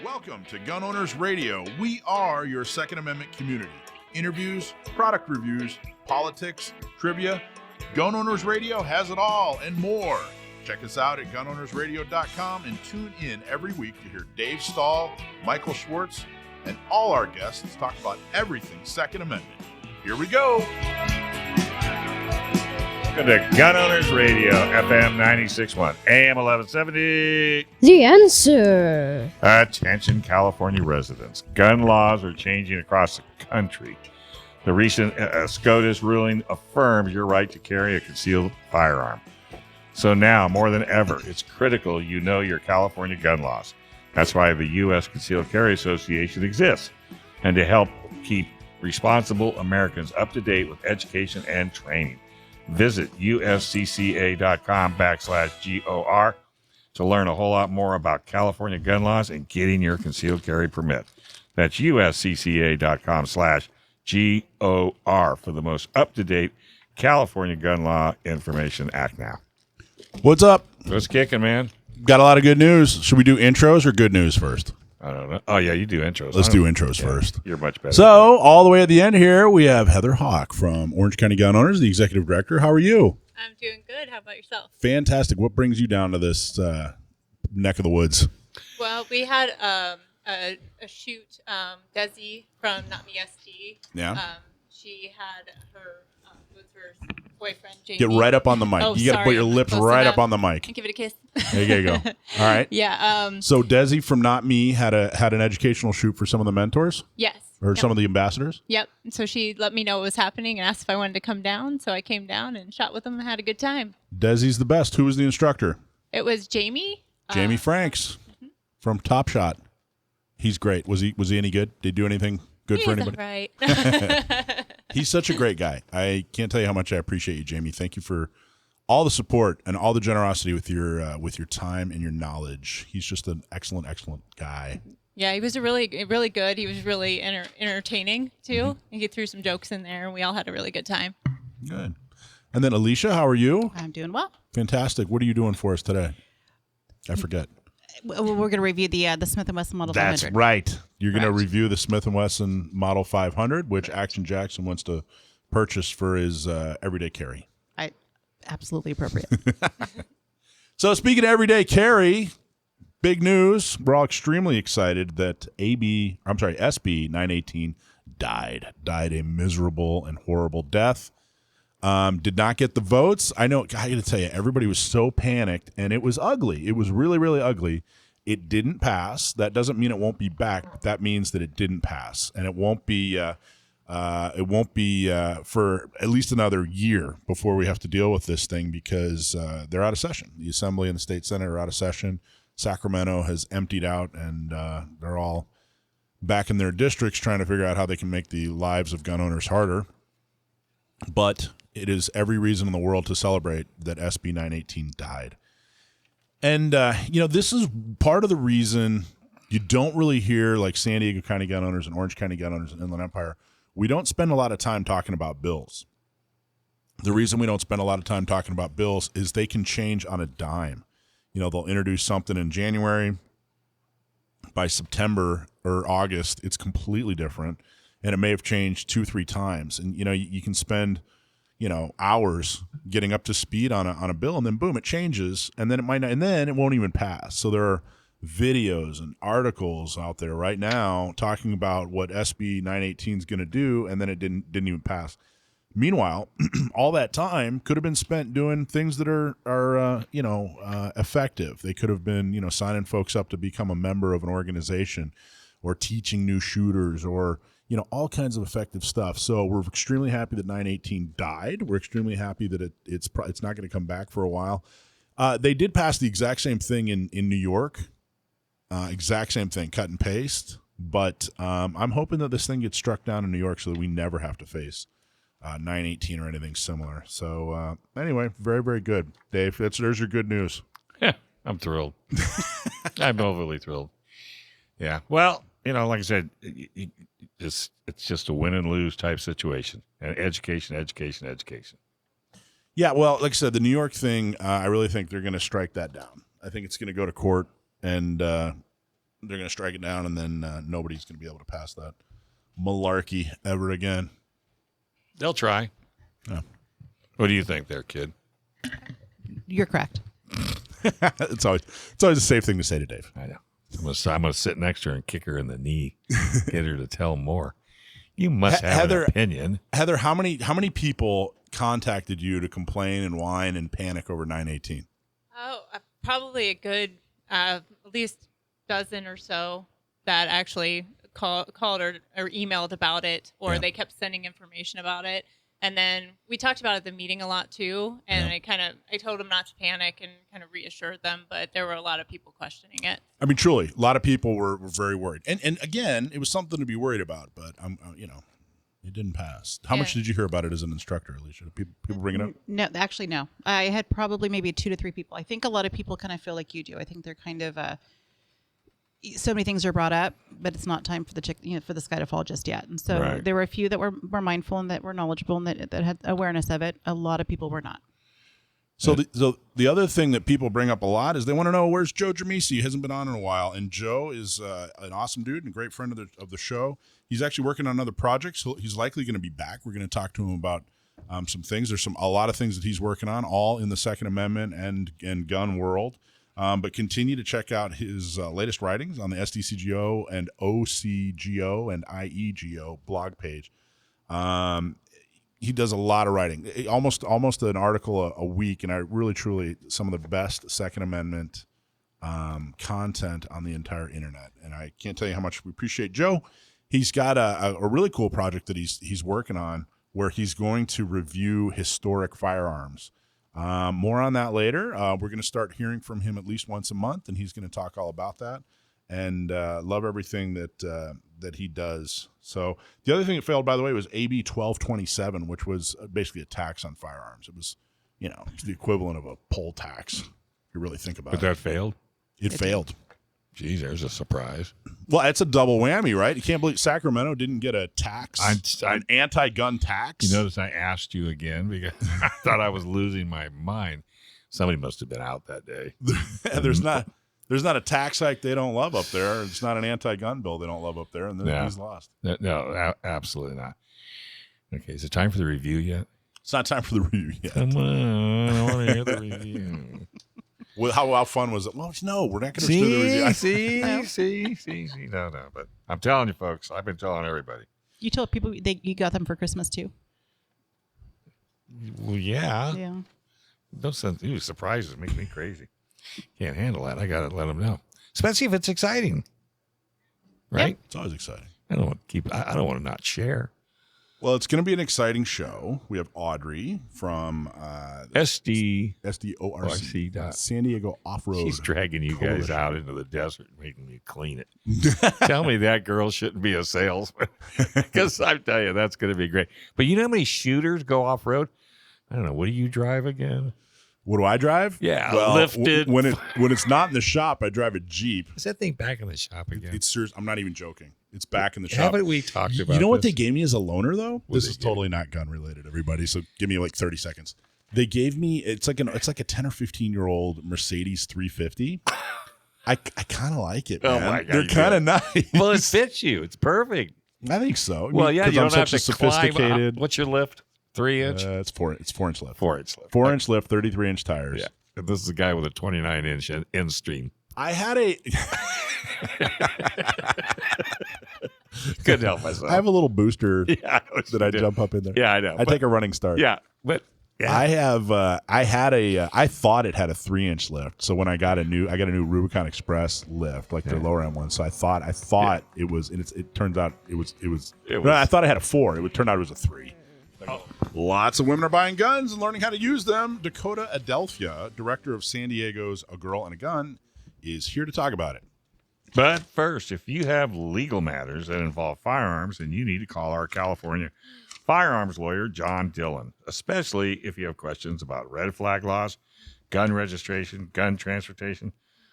Welcome to Gun Owners Radio. We are your Second Amendment community. Interviews, product reviews, politics, trivia. Gun Owners Radio has it all and more. Check us out at gunownersradio.com and tune in every week to hear Dave Stahl, Michael Schwartz, and all our guests talk about everything Second Amendment. Here we go. Welcome to Gun Owners Radio, FM 96.1, AM 1170. The answer. Attention, California residents. Gun laws are changing across the country. The recent SCOTUS ruling affirms your right to carry a concealed firearm. So now, more than ever, it's critical you know your California gun laws. That's why the U.S. Concealed Carry Association exists, and to help keep responsible Americans up to date with education and training. Visit uscca.com/GOR to learn a whole lot more about California gun laws and getting your concealed carry permit. That's uscca.com/GOR for the most up-to-date California gun law information. Act now. What's up? What's kicking, man? Got a lot of good news. Should we do intros or good news first? I don't know. Oh, yeah, you do intros. Let's do intros first. You're much better. So, all the way at the end here, we have Heather Hawke from Orange County Gun Owners, the executive director. How are you? I'm doing good. How about yourself? Fantastic. What brings you down to this neck of the woods? Well, we had a shoot. Desi from Not Me SD. Yeah. She had her with her boyfriend Jamie. Get right up on the mic. Oh, You got to put your lips right up on the mic. Give it a kiss. There you go. All right. Yeah. So Desi from Not Me had an educational shoot for some of the mentors Yes. or some of the ambassadors. Yep. So she let me know what was happening and asked if I wanted to come down. So I came down and shot with them and had a good time. Desi's the best. Who was the instructor? It was Jamie. Jamie Franks from Top Shot. He's great. Was he any good? Did he do anything good for anybody? Right. He's such a great guy. I can't tell you how much I appreciate you, Jamie. Thank you for all the support and all the generosity with your time and your knowledge. He's just an excellent guy. Yeah, he was really good. He was really entertaining too. Mm-hmm. He threw some jokes in there, and we all had a really good time. Good. And then Alicia, how are you? I'm doing well. Fantastic. What are you doing for us today? I forget. We're going to review the Smith & Wesson Model 500. That's right. You're going to review the Smith & Wesson Model 500, which Action Jackson wants to purchase for his everyday carry. Absolutely appropriate. So speaking of everyday carry, big news. We're all extremely excited that SB918 died a miserable and horrible death. Did not get the votes. I know, I got to tell you, everybody was so panicked, and it was ugly. It was really, really ugly. It didn't pass. That doesn't mean it won't be back, but that means that it didn't pass, and it won't be for at least another year before we have to deal with this thing because they're out of session. The Assembly and the State Senate are out of session. Sacramento has emptied out, and they're all back in their districts trying to figure out how they can make the lives of gun owners harder. But it is every reason in the world to celebrate that SB 918 died. And, this is part of the reason you don't really hear like San Diego County gun owners and Orange County gun owners and Inland Empire. We don't spend a lot of time talking about bills. The reason we don't spend a lot of time talking about bills is they can change on a dime. They'll introduce something in January. By September or August, it's completely different. And it may have changed 2-3 times. And, you can spend, hours getting up to speed on a bill, and then boom, it changes. And then it might not, and then it won't even pass. So there are videos and articles out there right now talking about what SB 918 is going to do, and then it didn't even pass. Meanwhile, all that time could have been spent doing things that are effective. They could have been, signing folks up to become a member of an organization, or teaching new shooters, or all kinds of effective stuff. So we're extremely happy that 918 died. We're extremely happy that it's not going to come back for a while. They did pass the exact same thing in New York, exact same thing, cut and paste. But I'm hoping that this thing gets struck down in New York so that we never have to face 918 or anything similar. So anyway, very, very good. Dave, there's your good news. Yeah, I'm thrilled. I'm overly thrilled. Yeah. Well, like I said, it's just a win and lose type situation. And education. Yeah, well, like I said, the New York thing, I really think they're going to strike that down. I think it's going to go to court, and they're going to strike it down, and then nobody's going to be able to pass that malarkey ever again. They'll try. Yeah. What do you think there, kid? You're correct. It's always a safe thing to say to Dave. I know. I'm gonna sit next to her and kick her in the knee, get her to tell more. You must have an opinion. Heather, how many people contacted you to complain and whine and panic over 918? Oh, probably a good at least dozen or so that actually called or emailed about it, or they kept sending information about it. And then we talked about it at the meeting a lot too. And I told them not to panic and kind of reassured them, but there were a lot of people questioning it. I mean, truly, a lot of people were very worried. And again, it was something to be worried about, but it didn't pass. How much did you hear about it as an instructor, Alicia? People bring it up? No, actually, no. I had probably maybe 2 to 3 people. I think a lot of people kind of feel like you do. I think they're kind of so many things are brought up, but it's not time for for the sky to fall just yet. And so there were a few that were mindful and that were knowledgeable and that had awareness of it. A lot of people were not. So the other thing that people bring up a lot is they want to know, where's Joe Germisi? He hasn't been on in a while, and Joe is an awesome dude and a great friend of the show. He's actually working on another project, so he's likely going to be back. We're going to talk to him about some things. There's a lot of things that he's working on, all in the Second Amendment and gun world. But continue to check out his latest writings on the SDCGO and OCGO and IEGO blog page. He does a lot of writing, almost an article a week, and I really, truly, some of the best Second Amendment content on the entire internet. And I can't tell you how much we appreciate Joe. He's got a really cool project that he's working on where he's going to review historic firearms. More on that later. We're going to start hearing from him at least once a month, and he's going to talk all about that. And love everything that he does. So the other thing that failed, by the way, was AB1227, which was basically a tax on firearms. It was, it's the equivalent of a poll tax. If you really think about it. But that failed? It failed. Geez, there's a surprise. Well, it's a double whammy, right? You can't believe Sacramento didn't get a tax, an anti-gun tax. You notice I asked you again because I thought I was losing my mind. Somebody must have been out that day. There's not a tax hike they don't love up there. It's not an anti-gun bill they don't love up there, and then he's lost. No, absolutely not. Okay, is it time for the review yet? It's not time for the review yet. Come on, I want to hear the review. Well, how fun was it? Well, no, we're not going to do the review. See. No, but I'm telling you, folks, I've been telling everybody. You told people you got them for Christmas too. Well, yeah. Yeah. Those surprises make me crazy. Can't handle that. I got to let them know, especially if it's exciting. Right? Yep. It's always exciting. I don't want to not share. Well, it's going to be an exciting show. We have Audrey from SDORC, San Diego Off-Road. She's dragging you guys out into the desert and making you clean it. Tell me that girl shouldn't be a salesman, because I tell you, that's going to be great. But you know how many shooters go off-road? I don't know. What do you drive again? What do I drive? Yeah, well, lifted. When it's not in the shop, I drive a Jeep. Is that thing back in the shop again? It's serious. I'm not even joking. It's back in the shop. Haven't we talked about You know what this? they gave me as a loaner, though? This is totally not gun related, everybody. So give me like 30 seconds. They gave me it's like a 10 or 15-year-old Mercedes 350. I kind of like it, man. Oh my God, they're kind of nice. Well, it fits you. It's perfect. I think so. Well, yeah, you don't I'm have such to a sophisticated. climb. What's your lift? 3-inch? It's 4-inch lift. 4-inch lift. 4-inch lift, 33-inch tires. Yeah. And this is a guy with a 29-inch end stream. I had a. Couldn't help myself. I have a little booster that I jump up in there. Yeah, I know. I take a running start. Yeah, but I have. I thought it had a 3-inch lift. So when I got a new Rubicon Express lift, like their lower end one. So I thought it was. And it turns out it was. No, I thought I had a 4. It would turn out it was a 3. Lots of women are buying guns and learning how to use them. Dakota Adelphia, director of San Diego's A Girl and a Gun, is here to talk about it. But first, if you have legal matters that involve firearms, then you need to call our California firearms lawyer, John Dillon, especially if you have questions about red flag laws, gun registration, gun transportation,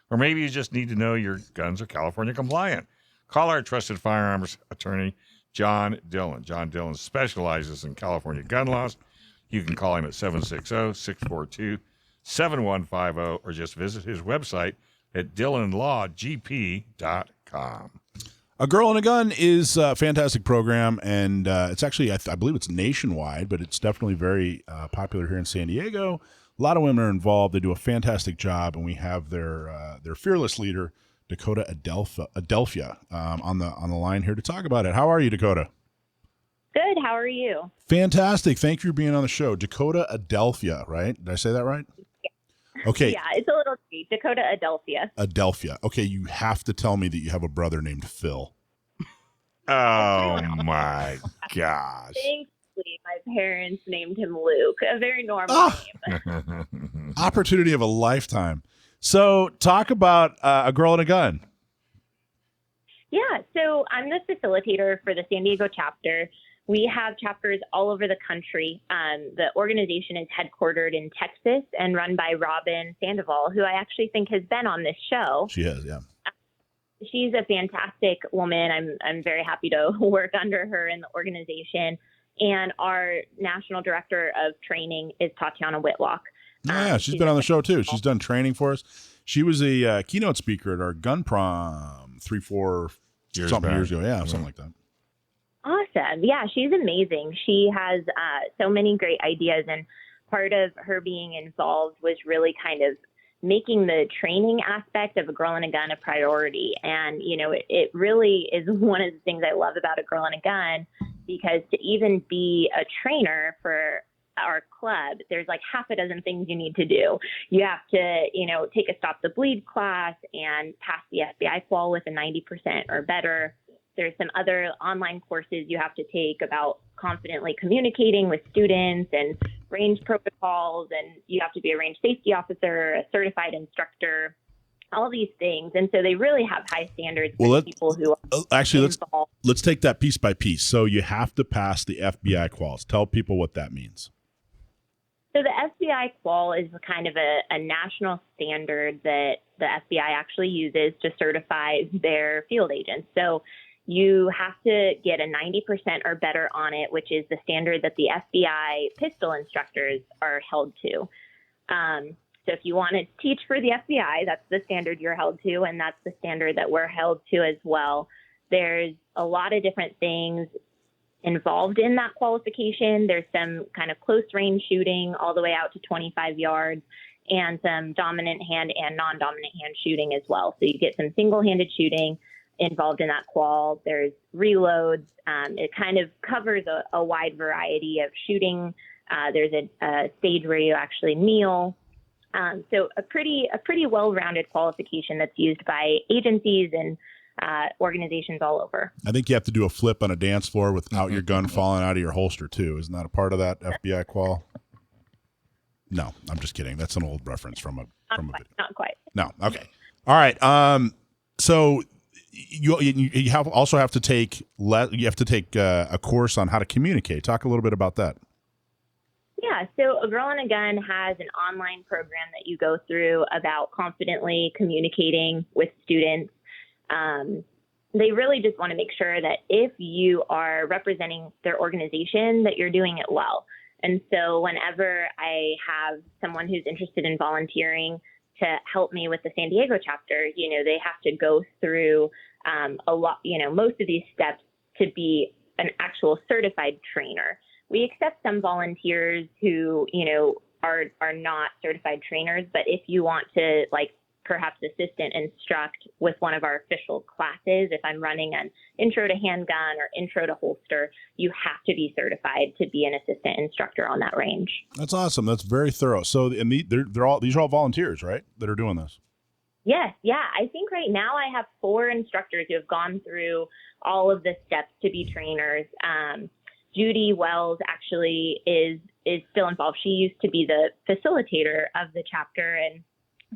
or maybe you just need to know your guns are California compliant. Call our trusted firearms attorney, John Dillon. John Dillon specializes in California gun laws. You can call him at 760-642-7150 or just visit his website at DillonLawGP.com. A Girl and a Gun is a fantastic program, and it's actually, I believe it's nationwide, but it's definitely very popular here in San Diego. A lot of women are involved. They do a fantastic job, and we have their fearless leader, Dakota Adelphia, on the line here to talk about it. How are you, Dakota? Good. How are you? Fantastic. Thank you for being on the show. Dakota Adelphia, right? Did I say that right? Yeah. Okay. Yeah, it's a little tricky. Dakota Adelphia. Adelphia. Okay, you have to tell me that you have a brother named Phil. Oh, my gosh. Thankfully, my parents named him Luke, a very normal name. Opportunity of a lifetime. So talk about A Girl and a Gun. Yeah, so I'm the facilitator for the San Diego chapter. We have chapters all over the country. The organization is headquartered in Texas and run by Robin Sandoval, who I actually think has been on this show. She has, yeah. She's a fantastic woman. I'm very happy to work under her in the organization. And our national director of training is Tatiana Whitlock. Yeah, she's been on the show too. She's done training for us. She was a keynote speaker at our gun prom 3-4 years ago. Yeah, something like that. Awesome. Yeah, she's amazing. She has so many great ideas, and part of her being involved was really kind of making the training aspect of A Girl and a Gun a priority. And, you know, it really is one of the things I love about A Girl and a Gun, because to even be a trainer for our club, there's like half a dozen things you need to do. You have to, you know, take a Stop the Bleed class and pass the FBI qual with a 90% or better. There's some other online courses you have to take about confidently communicating with students and range protocols, and you have to be a range safety officer, a certified instructor, all these things. And so they really have high standards for people who are involved. Let's take that piece by piece. So you have to pass the FBI quals. Tell people what that means. So the FBI qual is kind of a national standard that the FBI actually uses to certify their field agents. So you have to get a 90% or better on it, which is the standard that the FBI pistol instructors are held to. So if you want to teach for the FBI, that's the standard you're held to, and that's the standard that we're held to as well. There's a lot of different things involved in that qualification. There's some kind of close range shooting all the way out to 25 yards, and some dominant hand and non-dominant hand shooting as well. So you get some single-handed shooting involved in that qual. There's reloads. It kind of covers a wide variety of shooting. There's a stage where you actually kneel. So a pretty well-rounded qualification that's used by agencies and organizations all over. I think you have to do a flip on a dance floor without your gun falling out of your holster too. Isn't that a part of that FBI qual? No, I'm just kidding. That's an old reference from a video. Not quite. No. Okay. All right. So you also have to take a course on how to communicate. Talk a little bit about that. Yeah, so A Girl and a Gun has an online program that you go through about confidently communicating with students. They really just want to make sure that if you are representing their organization, that you're doing it well. And so whenever I have someone who's interested in volunteering to help me with the San Diego chapter, you know, they have to go through a lot, you know, most of these steps to be an actual certified trainer. We accept some volunteers who, you know, are not certified trainers, but if you want to, like, perhaps assistant instruct with one of our official classes, if I'm running an intro to handgun or intro to holster, you have to be certified to be an assistant instructor on that range. That's awesome. That's very thorough. So, and these are all volunteers, right, that are doing this? Yes. Yeah. I think right now I have 4 instructors who have gone through all of the steps to be trainers. Judy Wells actually is still involved. She used to be the facilitator of the chapter, and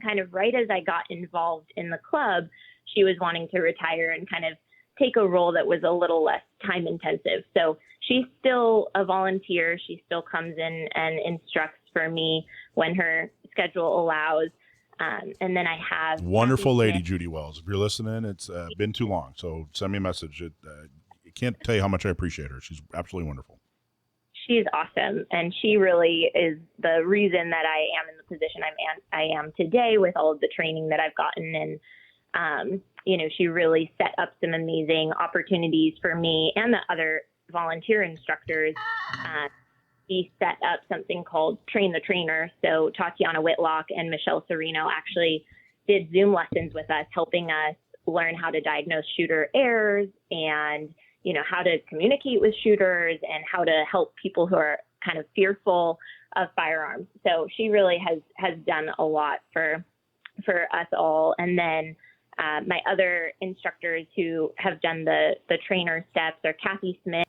kind of right as I got involved in the club, she was wanting to retire and kind of take a role that was a little less time intensive. So she's still a volunteer. She still comes in and instructs for me when her schedule allows. And then I have wonderful lady, Judy Wells. If you're listening, it's been too long, so send me a message. I can't tell you how much I appreciate her. She's absolutely wonderful. She's awesome, and she really is the reason that I am in the position I am today with all of the training that I've gotten. And she really set up some amazing opportunities for me and the other volunteer instructors. She set up something called Train the Trainer. So Tatiana Whitlock and Michelle Serino actually did Zoom lessons with us, helping us learn how to diagnose shooter errors and how to communicate with shooters and how to help people who are kind of fearful of firearms. So she really has done a lot for us all. And then my other instructors who have done the trainer steps are Kathy Smith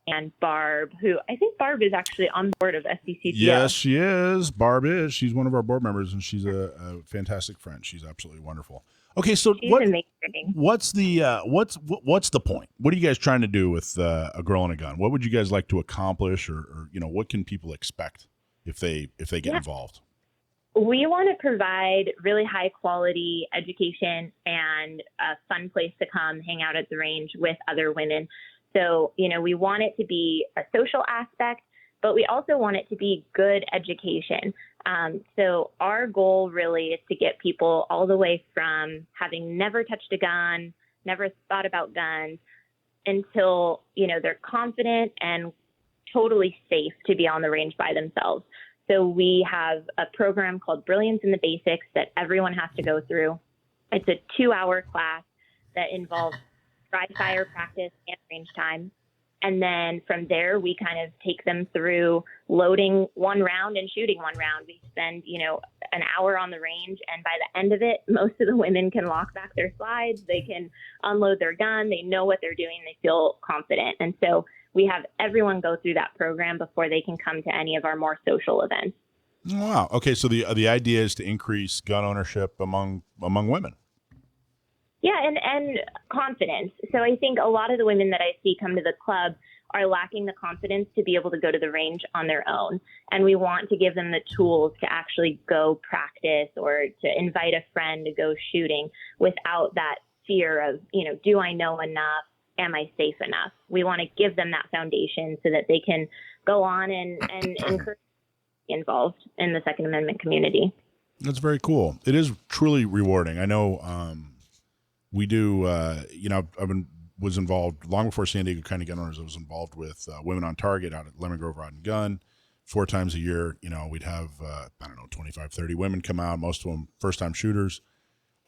and Barb, who I think Barb is actually on board of SBCTO. Yes, she is. Barb is. She's one of our board members, and she's a fantastic friend. She's absolutely wonderful. Okay, so She's amazing. what's the point? What are you guys trying to do with A Girl and a Gun? What would you guys like to accomplish, or what can people expect if they get involved? We want to provide really high quality education and a fun place to come hang out at the range with other women. So, we want it to be a social aspect, but we also want it to be good education. So our goal really is to get people all the way from having never touched a gun, never thought about guns, until, they're confident and totally safe to be on the range by themselves. So we have a program called Brilliance in the Basics that everyone has to go through. It's a 2-hour class that involves dry fire practice and range time. And then from there, we kind of take them through loading one round and shooting one round. We spend, an hour on the range. And by the end of it, most of the women can lock back their slides. They can unload their gun. They know what they're doing. They feel confident. And so we have everyone go through that program before they can come to any of our more social events. Wow. Okay. So the idea is to increase gun ownership among women. Yeah, and confidence. So I think a lot of the women that I see come to the club are lacking the confidence to be able to go to the range on their own. And we want to give them the tools to actually go practice or to invite a friend to go shooting without that fear of, do I know enough? Am I safe enough? We want to give them that foundation so that they can go on and encourage involved in the Second Amendment community. That's very cool. It is truly rewarding. I know we do, was involved long before San Diego County Gun Owners. I was involved with Women on Target out at Lemon Grove Rod and Gun. 4 times a year, we'd have, 25, 30 women come out, most of them first-time shooters.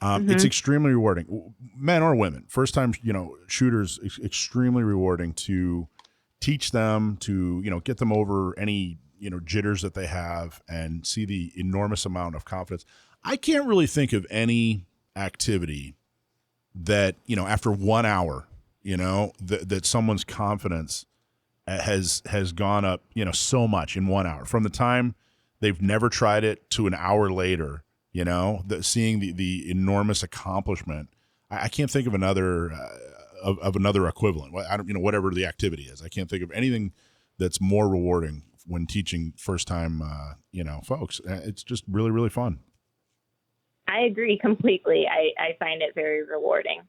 It's extremely rewarding, men or women, first-time, shooters, extremely rewarding to teach them, to, get them over any, jitters that they have and see the enormous amount of confidence. I can't really think of any activity that, after 1 hour, that someone's confidence has gone up, so much in 1 hour from the time they've never tried it to an hour later, seeing the enormous accomplishment. I can't think of another, of another equivalent. I don't, whatever the activity is, I can't think of anything that's more rewarding when teaching first time, folks. It's just really, really fun. I agree completely. I find it very rewarding.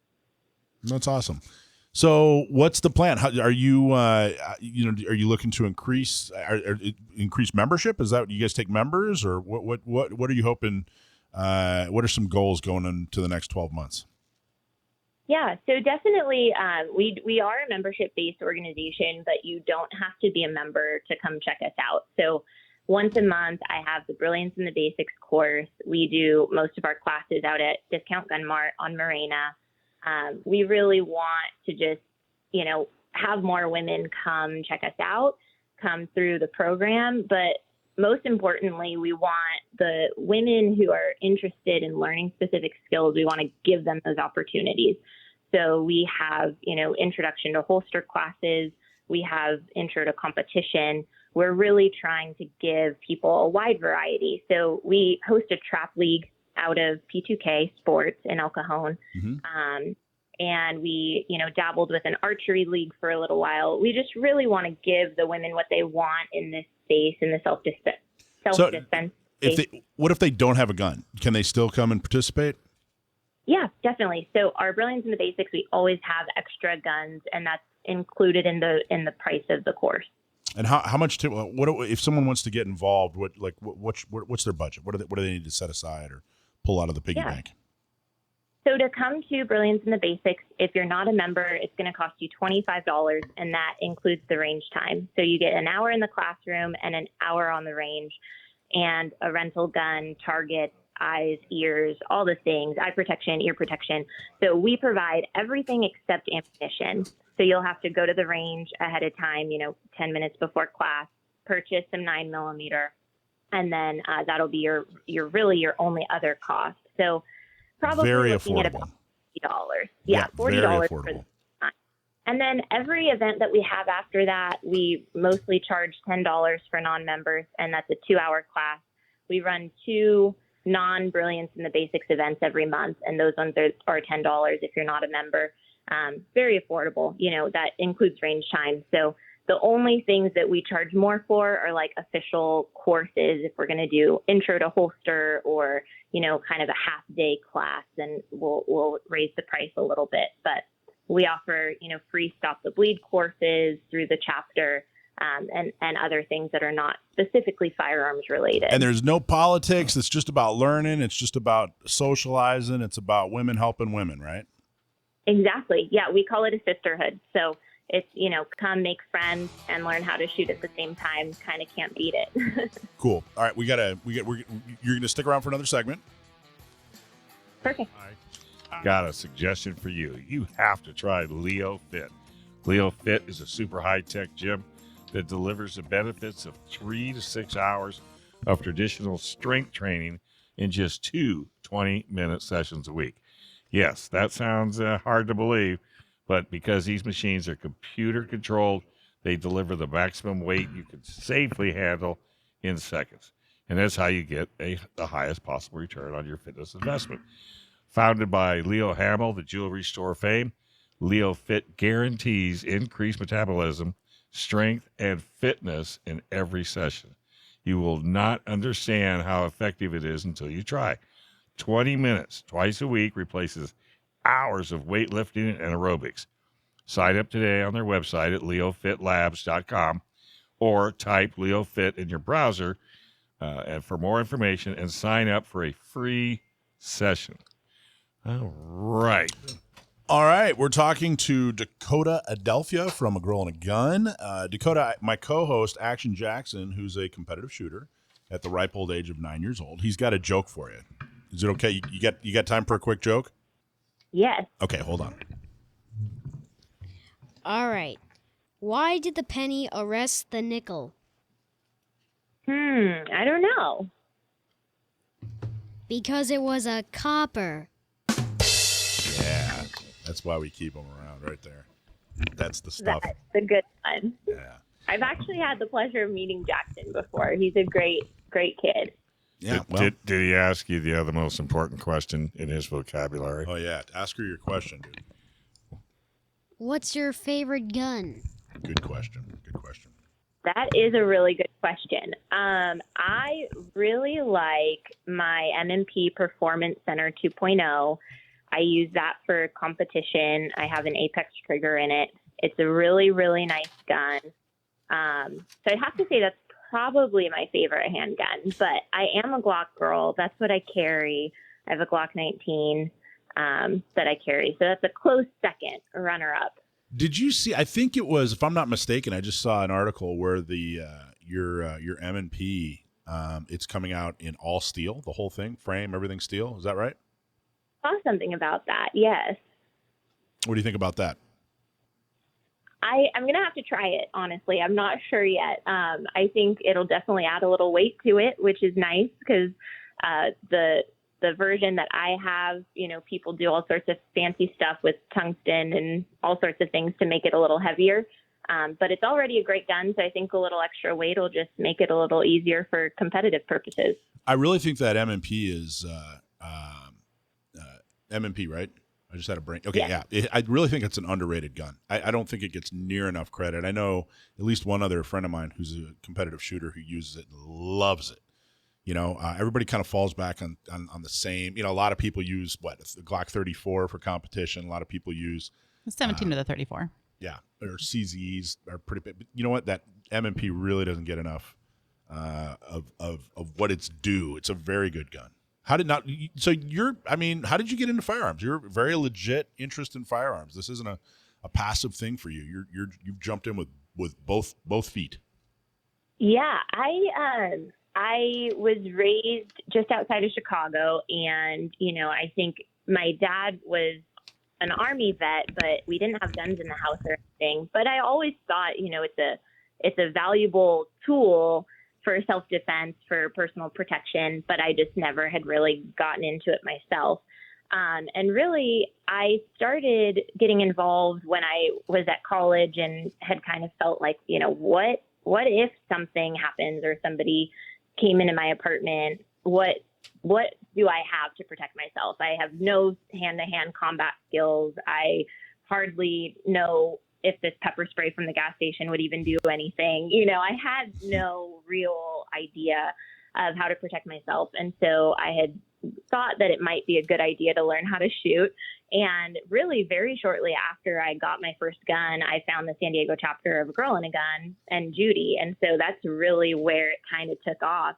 That's awesome. So, what's the plan? How, are you, are you looking to increase membership? Is that you guys take members, or what are you hoping? What are some goals going into the next 12 months? Yeah, so definitely, we are a membership-based organization, but you don't have to be a member to come check us out. So once a month, I have the Brilliance in the Basics course. We do most of our classes out at Discount Gun Mart on Marina. We really want to just, have more women come check us out, come through the program. But most importantly, we want the women who are interested in learning specific skills, we want to give them those opportunities. So we have, introduction to holster classes. We have intro to competition. We're really trying to give people a wide variety. So we host a trap league out of P2K Sports in El Cajon. And we, dabbled with an archery league for a little while. We just really want to give the women what they want in this space, in the self-defense space. What if they don't have a gun? Can they still come and participate? Yeah, definitely. So our Brilliance in the Basics, we always have extra guns, and that's included in the price of the course. And how much? What if someone wants to get involved? What's their budget? What do they need to set aside or pull out of the piggy bank? So to come to Brilliance in the Basics, if you're not a member, it's going to cost you $25, and that includes the range time. So you get an hour in the classroom and an hour on the range, and a rental gun, targets, eyes, ears, all the things, eye protection, ear protection. So we provide everything except ammunition. So you'll have to go to the range ahead of time, 10 minutes before class, purchase some 9mm, and then that'll be your only other cost. So probably very looking affordable. At about $40. Yeah, $40 for the time. And then every event that we have after that, we mostly charge $10 for non-members, and that's a 2-hour class. We run 2 non-Brilliance in the Basics events every month, and those ones are $10 if you're not a member. Very affordable. That includes range time. So the only things that we charge more for are like official courses. If we're going to do intro to holster or, kind of a half day class, then we'll raise the price a little bit. But we offer, free Stop the Bleed courses through the chapter, and other things that are not specifically firearms related. And there's no politics. It's just about learning. It's just about socializing. It's about women helping women, right? Exactly. Yeah, we call it a sisterhood. So it's, come make friends and learn how to shoot at the same time. Kind of can't beat it. Cool. All right, you're going to stick around for another segment. Perfect. All right. Got a suggestion for you. You have to try Leo Fit. Leo Fit is a super high-tech gym that delivers the benefits of 3 to 6 hours of traditional strength training in just 2 20-minute sessions a week. Yes, that sounds hard to believe, but because these machines are computer controlled, they deliver the maximum weight you can safely handle in seconds. And that's how you get the highest possible return on your fitness investment. Founded by Leo Hamill, the jewelry store fame, Leo Fit guarantees increased metabolism, strength, and fitness in every session. You will not understand how effective it is until you try. 20 minutes twice a week replaces hours of weightlifting and aerobics. Sign up today on their website at leofitlabs.com or type LeoFit in your browser and for more information and sign up for a free session. All right. All right, we're talking to Dakota Adelphia from A Girl and a Gun. Dakota, my co-host, Action Jackson, who's a competitive shooter at the ripe old age of 9 years old, he's got a joke for you. Is it okay? You got time for a quick joke? Yes. Okay, hold on. All right. Why did the penny arrest the nickel? I don't know. Because it was a copper. Yeah, that's why we keep them around right there. That's the stuff. That's a good one. Yeah. I've actually had the pleasure of meeting Jackson before. He's a great kid. Yeah. Did he ask you the other most important question in his vocabulary? Oh, yeah. Ask her your question, dude. What's your favorite gun? Good question. That is a really good question. I really like my M&P Performance Center 2.0. I use that for competition. I have an Apex trigger in it. It's a really, really nice gun. So I'd have to say that's probably my favorite handgun, but I am a Glock girl. That's what I carry. I have a Glock 19 that I carry. So that's a close second runner-up. Did you see? I think it was, if I'm not mistaken, I just saw an article where the your M&P it's coming out in all steel, the whole thing, frame, everything steel. Is that right? Saw something about that. Yes. What do you think about that? I'm going to have to try it, honestly. I'm not sure yet. I think it'll definitely add a little weight to it, which is nice because the version that I have, people do all sorts of fancy stuff with tungsten and all sorts of things to make it a little heavier. But it's already a great gun, so I think a little extra weight will just make it a little easier for competitive purposes. I really think that M&P is M&P, right? I just had a brain. Okay, yeah. I really think it's an underrated gun. I don't think it gets near enough credit. I know at least one other friend of mine who's a competitive shooter who uses it and loves it. Everybody kind of falls back on the same. A lot of people use the Glock 34 for competition. A lot of people use 17 to the 34. Yeah, or CZs are pretty big. But you know what? That M&P really doesn't get enough of what it's due. It's a very good gun. How did how did you get into firearms? You're a very legit interest in firearms. This isn't a passive thing for you. You've jumped in with both feet. Yeah, I was raised just outside of Chicago, and I think my dad was an Army vet, but we didn't have guns in the house or anything. But I always thought, it's a valuable tool for self-defense, for personal protection, but I just never had really gotten into it myself. And really, I started getting involved when I was at college and had kind of felt like, what if something happens or somebody came into my apartment? What do I have to protect myself? I have no hand-to-hand combat skills. I hardly know if this pepper spray from the gas station would even do anything. I had no real idea of how to protect myself. And so I had thought that it might be a good idea to learn how to shoot. And really very shortly after I got my first gun, I found the San Diego chapter of A Girl and a Gun and Judy. And so that's really where it kind of took off.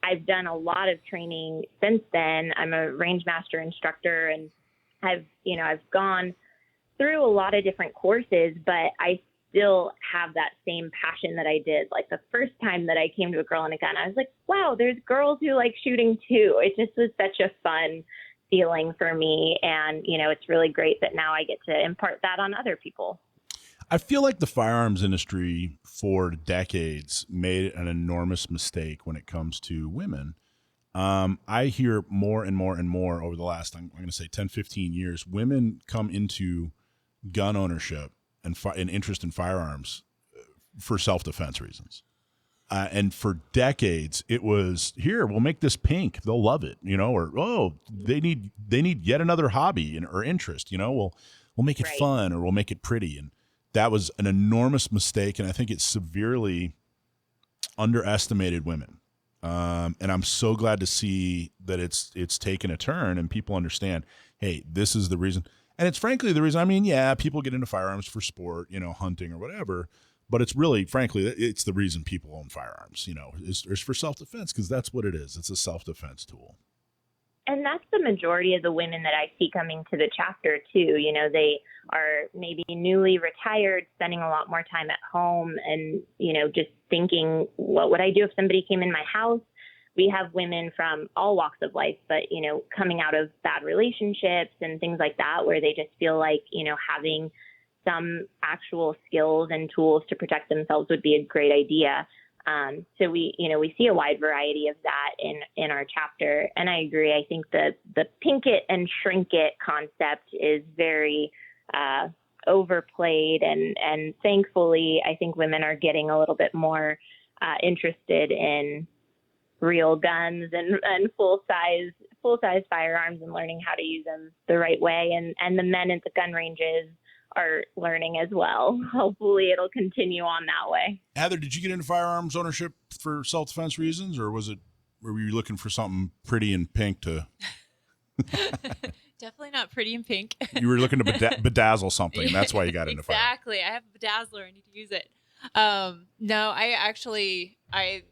I've done a lot of training since then. I'm a range master instructor, and I've gone through a lot of different courses, but I still have that same passion that I did. Like the first time that I came to A Girl and a Gun, I was like, wow, there's girls who like shooting too. It just was such a fun feeling for me. And, it's really great that now I get to impart that on other people. I feel like the firearms industry for decades made an enormous mistake when it comes to women. I hear more and more and more over the last, I'm going to say 10, 15 years, women come into gun ownership and interest in firearms for self-defense reasons. And for decades, it was, here, we'll make this pink. They'll love it, or, oh, they need yet another hobby or interest, we'll make it fun, or we'll make it pretty. And that was an enormous mistake, and I think it severely underestimated women. And I'm so glad to see that it's taken a turn and people understand, hey, this is the reason. And it's frankly the reason. I mean, yeah, people get into firearms for sport, hunting or whatever, but it's really, frankly, it's the reason people own firearms, is for self-defense, because that's what it is. It's a self-defense tool. And that's the majority of the women that I see coming to the chapter too. They are maybe newly retired, spending a lot more time at home and, just thinking, what would I do if somebody came in my house? We have women from all walks of life, but, coming out of bad relationships and things like that, where they just feel like, having some actual skills and tools to protect themselves would be a great idea. So we see a wide variety of that in our chapter. And I agree. I think the pink it and shrink it concept is very overplayed. And thankfully, I think women are getting a little bit more interested in real guns and full size firearms and learning how to use them the right way. And the men at the gun ranges are learning as well. Hopefully it'll continue on that way. Heather, did you get into firearms ownership for self-defense reasons, or were you looking for something pretty and pink to? Definitely not pretty and pink. You were looking to bedazzle something. That's why you got into firearms. Exactly. I have a bedazzler. I need to use it. No, I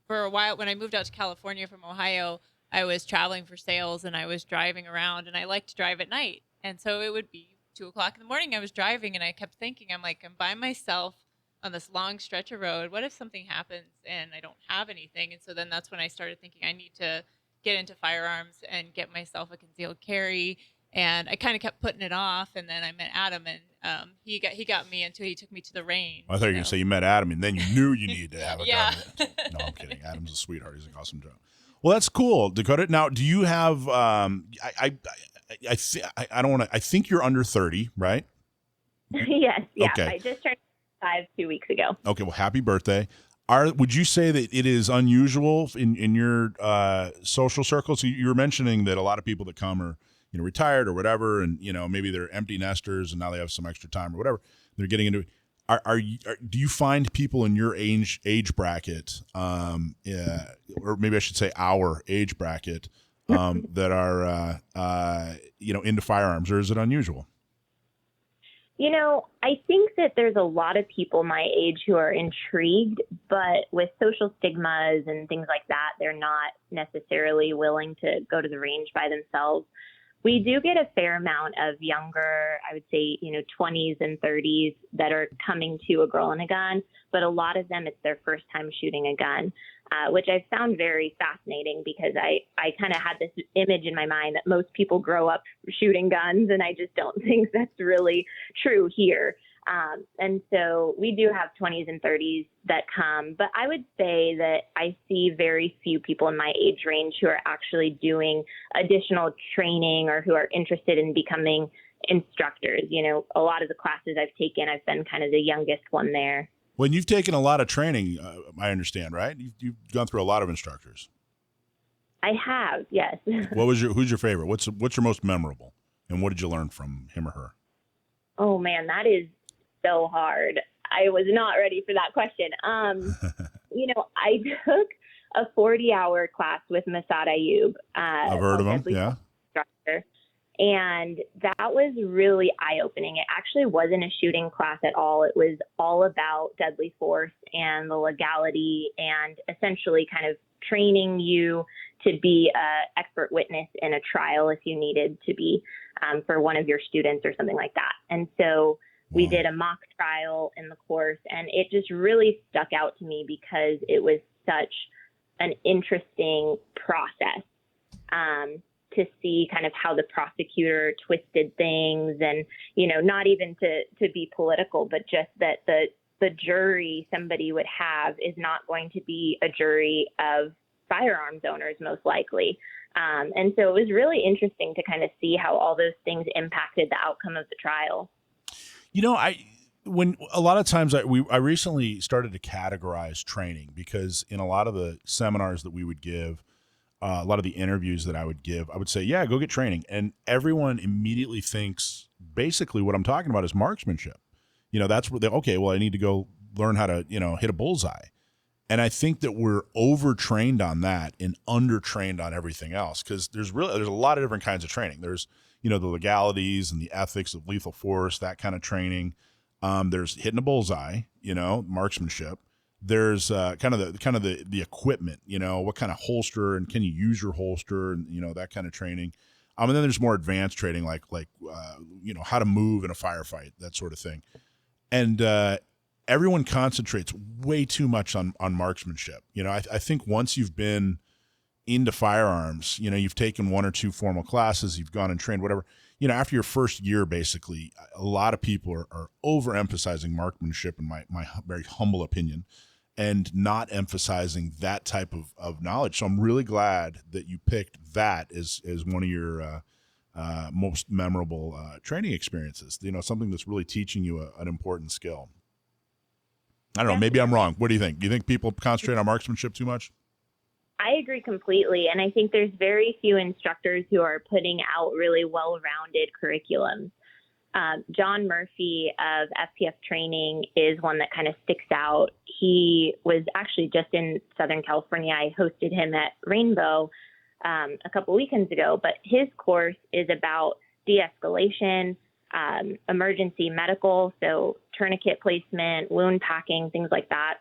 for a while, when I moved out to California from Ohio, I was traveling for sales and I was driving around, and I like to drive at night. And so it would be 2:00 in the morning. I was driving and I kept thinking, I'm by myself on this long stretch of road. What if something happens and I don't have anything? And so then that's when I started thinking I need to get into firearms and get myself a concealed carry. And I kind of kept putting it off. And then I met Adam, and he got me into it. He took me to the range. I thought you were going to say you met Adam and then you knew you needed to have a yeah. gun. No, I'm kidding. Adam's a sweetheart. He's an awesome job. Well, that's cool, Dakota. Now, do you have? I don't want to. I think you're under 30, right? Yes. Yeah. Okay. I just turned 5 2 weeks ago. Okay. Well, happy birthday. Would you say that it is unusual in your social circles? You were mentioning that a lot of people that come are retired or whatever, and maybe they're empty nesters and now they have some extra time or whatever. They're getting into it. Do you find people in your age bracket, or maybe I should say our age bracket, that are into firearms, or is it unusual? I think that there's a lot of people my age who are intrigued, but with social stigmas and things like that, they're not necessarily willing to go to the range by themselves. We do get a fair amount of younger, I would say, 20s and 30s that are coming to a girl and a gun, but a lot of them, it's their first time shooting a gun, which I've found very fascinating because I kind of had this image in my mind that most people grow up shooting guns, and I just don't think that's really true here. And so we do have 20s and 30s that come, but I would say that I see very few people in my age range who are actually doing additional training or who are interested in becoming instructors. A lot of the classes I've taken, I've been kind of the youngest one there. When you've taken a lot of training, I understand, right? You've gone through a lot of instructors. I have, yes. Who's your favorite? What's your most memorable? And what did you learn from him or her? Oh man, that is so hard. I was not ready for that question. I took a 40-hour class with Masad Ayub. I've heard of him, yeah. Instructor, and that was really eye-opening. It actually wasn't a shooting class at all. It was all about deadly force and the legality and essentially kind of training you to be an expert witness in a trial if you needed to be for one of your students or something like that. And so we did a mock trial in the course, and it just really stuck out to me because it was such an interesting process to see kind of how the prosecutor twisted things and, not even to be political, but just that the jury somebody would have is not going to be a jury of firearms owners, most likely. And so it was really interesting to kind of see how all those things impacted the outcome of the trial. When a lot of times I recently started to categorize training because in a lot of the seminars that we would give, a lot of the interviews that I would give, I would say, yeah, go get training. And everyone immediately thinks basically what I'm talking about is marksmanship. That's where I need to go learn how to, hit a bullseye. And I think that we're overtrained on that and undertrained on everything else because there's a lot of different kinds of training. There's the legalities and the ethics of lethal force, that kind of training. There's hitting a bullseye, marksmanship. There's kind of the equipment, what kind of holster and can you use your holster and that kind of training. And then there's more advanced training like how to move in a firefight, that sort of thing. And everyone concentrates way too much on marksmanship. I think once you've been into firearms, you've taken one or two formal classes, you've gone and trained, whatever, after your first year, basically, a lot of people are overemphasizing marksmanship, in my very humble opinion, and not emphasizing that type of knowledge. So I'm really glad that you picked that as one of your most memorable training experiences, something that's really teaching you an important skill. I don't know, maybe I'm wrong. What do you think? Do you think people concentrate on marksmanship too much? I agree completely. And I think there's very few instructors who are putting out really well-rounded curriculums. John Murphy of FPF Training is one that kind of sticks out. He was actually just in Southern California. I hosted him at Rainbow a couple weekends ago, but his course is about de-escalation, emergency medical, so tourniquet placement, wound packing, things like that.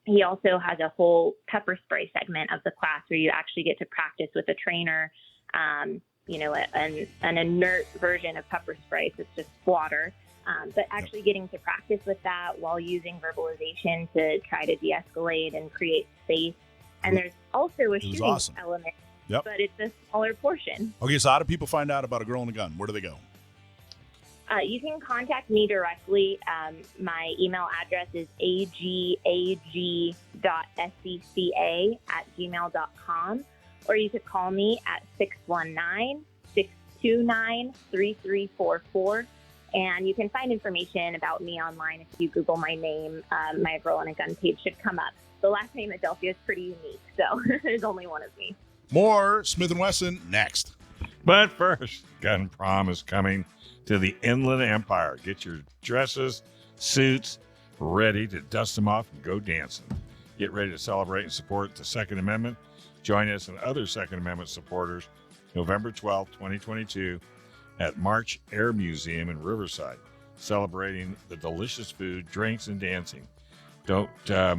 He also has a whole pepper spray segment of the class where you actually get to practice with a trainer, an inert version of pepper spray, so it's just water, but actually getting to practice with that while using verbalization to try to de-escalate and create space. And there's also a shooting element, but it's a smaller portion. Okay, so how do people find out about a girl and a gun? Where do they go? You can contact me directly. My email address is agag.secca@gmail.com, or you could call me at 619-629-3344. And you can find information about me online if you Google my name. My Girl and a Gun page should come up. The last name Adelphia is pretty unique, so there's only one of me. More Smith & Wesson next. But first, Gun Prom is coming to the Inland Empire. Get your dresses, suits ready to dust them off and go dancing. Get ready to celebrate and support the Second Amendment. Join us and other Second Amendment supporters November 12th, 2022 at March Air Museum in Riverside. celebrating the delicious food, drinks, and dancing. Don't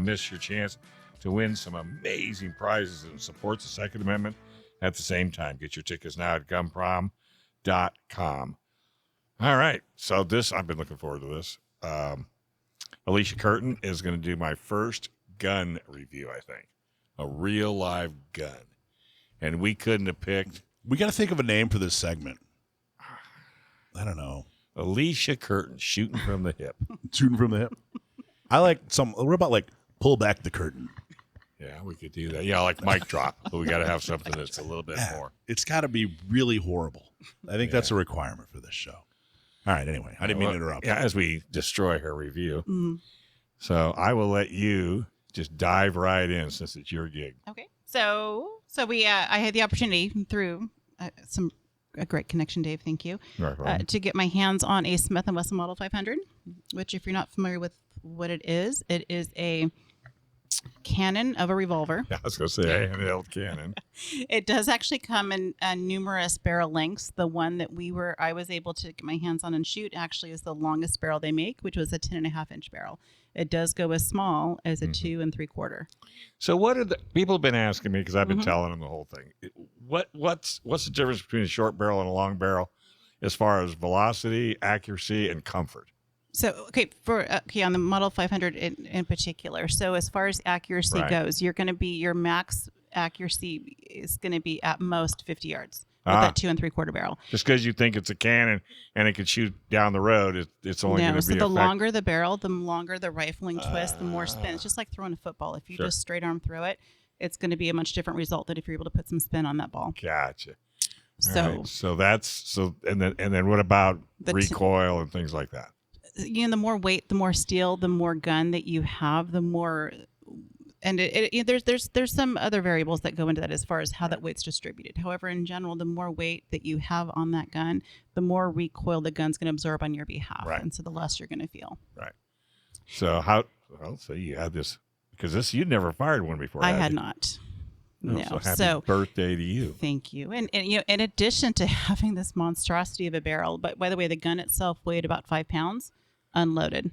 miss your chance to win some amazing prizes and support the Second Amendment at the same time. Get your tickets now at gunprom.com. All right. So I've been looking forward to this. Alicia Curtin is going to do my first gun review, I think. A real live gun. And we couldn't have picked. We got to think of a name for this segment. I don't know. Alicia Curtin, shooting from the hip. Shooting from the hip. I like what about like pull back the curtain? Yeah, we could do that. Yeah, like mic drop. But we got to have something that's a little bit more. It's got to be really horrible. I think that's a requirement for this show. All right, anyway, I didn't mean to interrupt. Yeah, as we destroy her review. Mm-hmm. So I will let you just dive right in since it's your gig. Okay. So I had the opportunity through a great connection, Dave. Thank you. To get my hands on a Smith & Wesson Model 500, which, if you're not familiar with what it is a cannon of a revolver. Yeah, I was going to say a handheld cannon. It does actually come in numerous barrel lengths. The one that I was able to get my hands on and shoot actually is the longest barrel they make, which was a 10.5-inch barrel. It does go as small as a 2 3/4. So what are the people have been asking me, because I've been telling them the whole thing. What's the difference between a short barrel and a long barrel as far as velocity, accuracy, and comfort? So, on the Model 500 in particular. So as far as accuracy goes, your max accuracy is going to be at most 50 yards with that 2 3/4 barrel. Just because you think it's a cannon and it can shoot down the road, it's only going to be the longer the barrel, the longer the rifling twist, the more spin. It's just like throwing a football. If you just straight arm throw it, it's going to be a much different result than if you're able to put some spin on that ball. Gotcha. So and then what about recoil and things like that? The more weight, the more steel, the more gun that you have, the more. And there's some other variables that go into that as far as how that weight's distributed. However, in general, the more weight that you have on that gun, the more recoil the gun's going to absorb on your behalf, and so the less you're going to feel. Right. So so you had this because you'd never fired one before. I had not. No. So happy birthday to you. Thank you. And in addition to having this monstrosity of a barrel, but by the way, the gun itself weighed about 5 pounds, unloaded.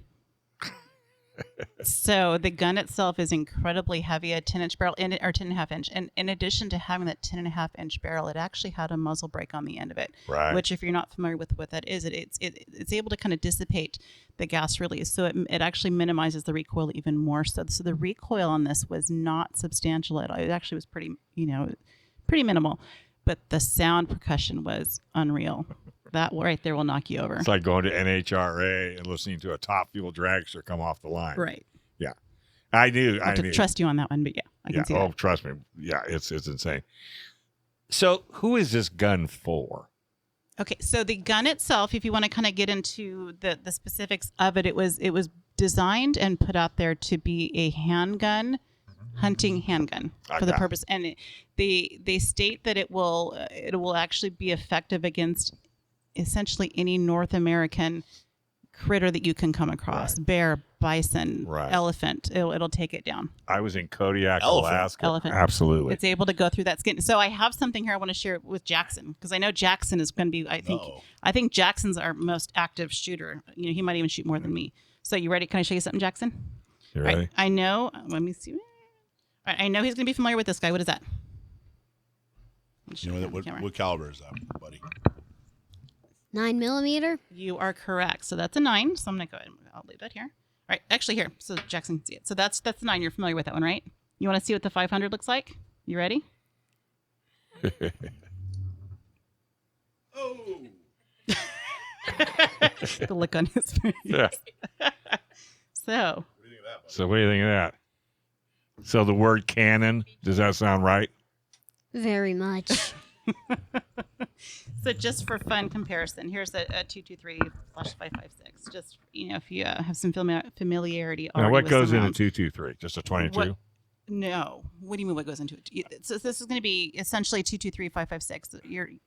So the gun itself is incredibly heavy, a 10-inch barrel, or 10.5-inch. And in addition to having that 10.5-inch barrel, it actually had a muzzle brake on the end of it. Right. Which, if you're not familiar with what that is, it's able to kind of dissipate the gas release. So it actually minimizes the recoil even more. So the recoil on this was not substantial at all. It actually was pretty minimal. But the sound percussion was unreal. That right there will knock you over. It's like going to NHRA and listening to a top fuel dragster come off the line. Right. Yeah. I knew. I have to trust you on that one, but I can see that. Oh, trust me. Yeah, it's insane. So who is this gun for? Okay, so the gun itself, if you want to kind of get into the specifics of it, it was designed and put out there to be a handgun, hunting handgun for the purpose. And they state that it will actually be effective against essentially any North American critter that you can come across. Bear, bison, elephant. It'll take it down. I was in Kodiak, Alaska. Elephant. Absolutely. It's able to go through that skin. So I have something here I want to share with Jackson, because I know Jackson is going to be, I think Jackson's our most active shooter. He might even shoot more than me. So you ready? Can I show you something, Jackson? You ready? Right. I know. Let me see. All right, I know he's going to be familiar with this guy. What is that? What caliber is that, buddy? 9mm. You are correct. So that's a 9. So I'm going to go ahead and I'll leave that here. All right. Actually, here. So Jackson can see it. So that's the 9. You're familiar with that one, right? You want to see what the 500 looks like? You ready? Oh. The look on his face. Yeah. So. What do you think of that? So the word cannon, does that sound right? Very much. So just for fun comparison, here's a 223/556. Just if you have some familiarity. Now, what goes into 223? Just a 22? No. What do you mean? What goes into it? So this is going to be essentially 223/556.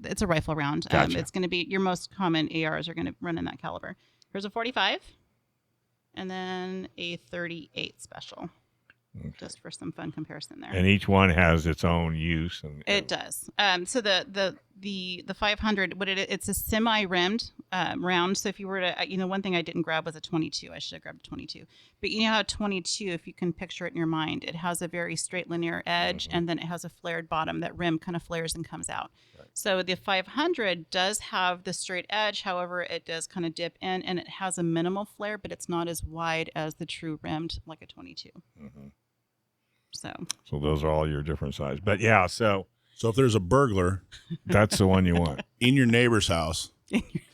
It's a rifle round. Gotcha. It's going to be your most common ARs are going to run in that caliber. Here's a 45, and then a 38 special. Okay. Just for some fun comparison there. And each one has its own use. It does. So the 500, it's a semi-rimmed round. So if you were to, one thing I didn't grab was a 22. I should have grabbed a 22. But you know how a 22, if you can picture it in your mind, it has a very straight linear edge, and then it has a flared bottom. That rim kind of flares and comes out. Right. So the 500 does have the straight edge. However, it does kind of dip in, and it has a minimal flare, but it's not as wide as the true rimmed like a 22. So those are all your different sizes. But yeah, so if there's a burglar, that's the one you want in your neighbor's house.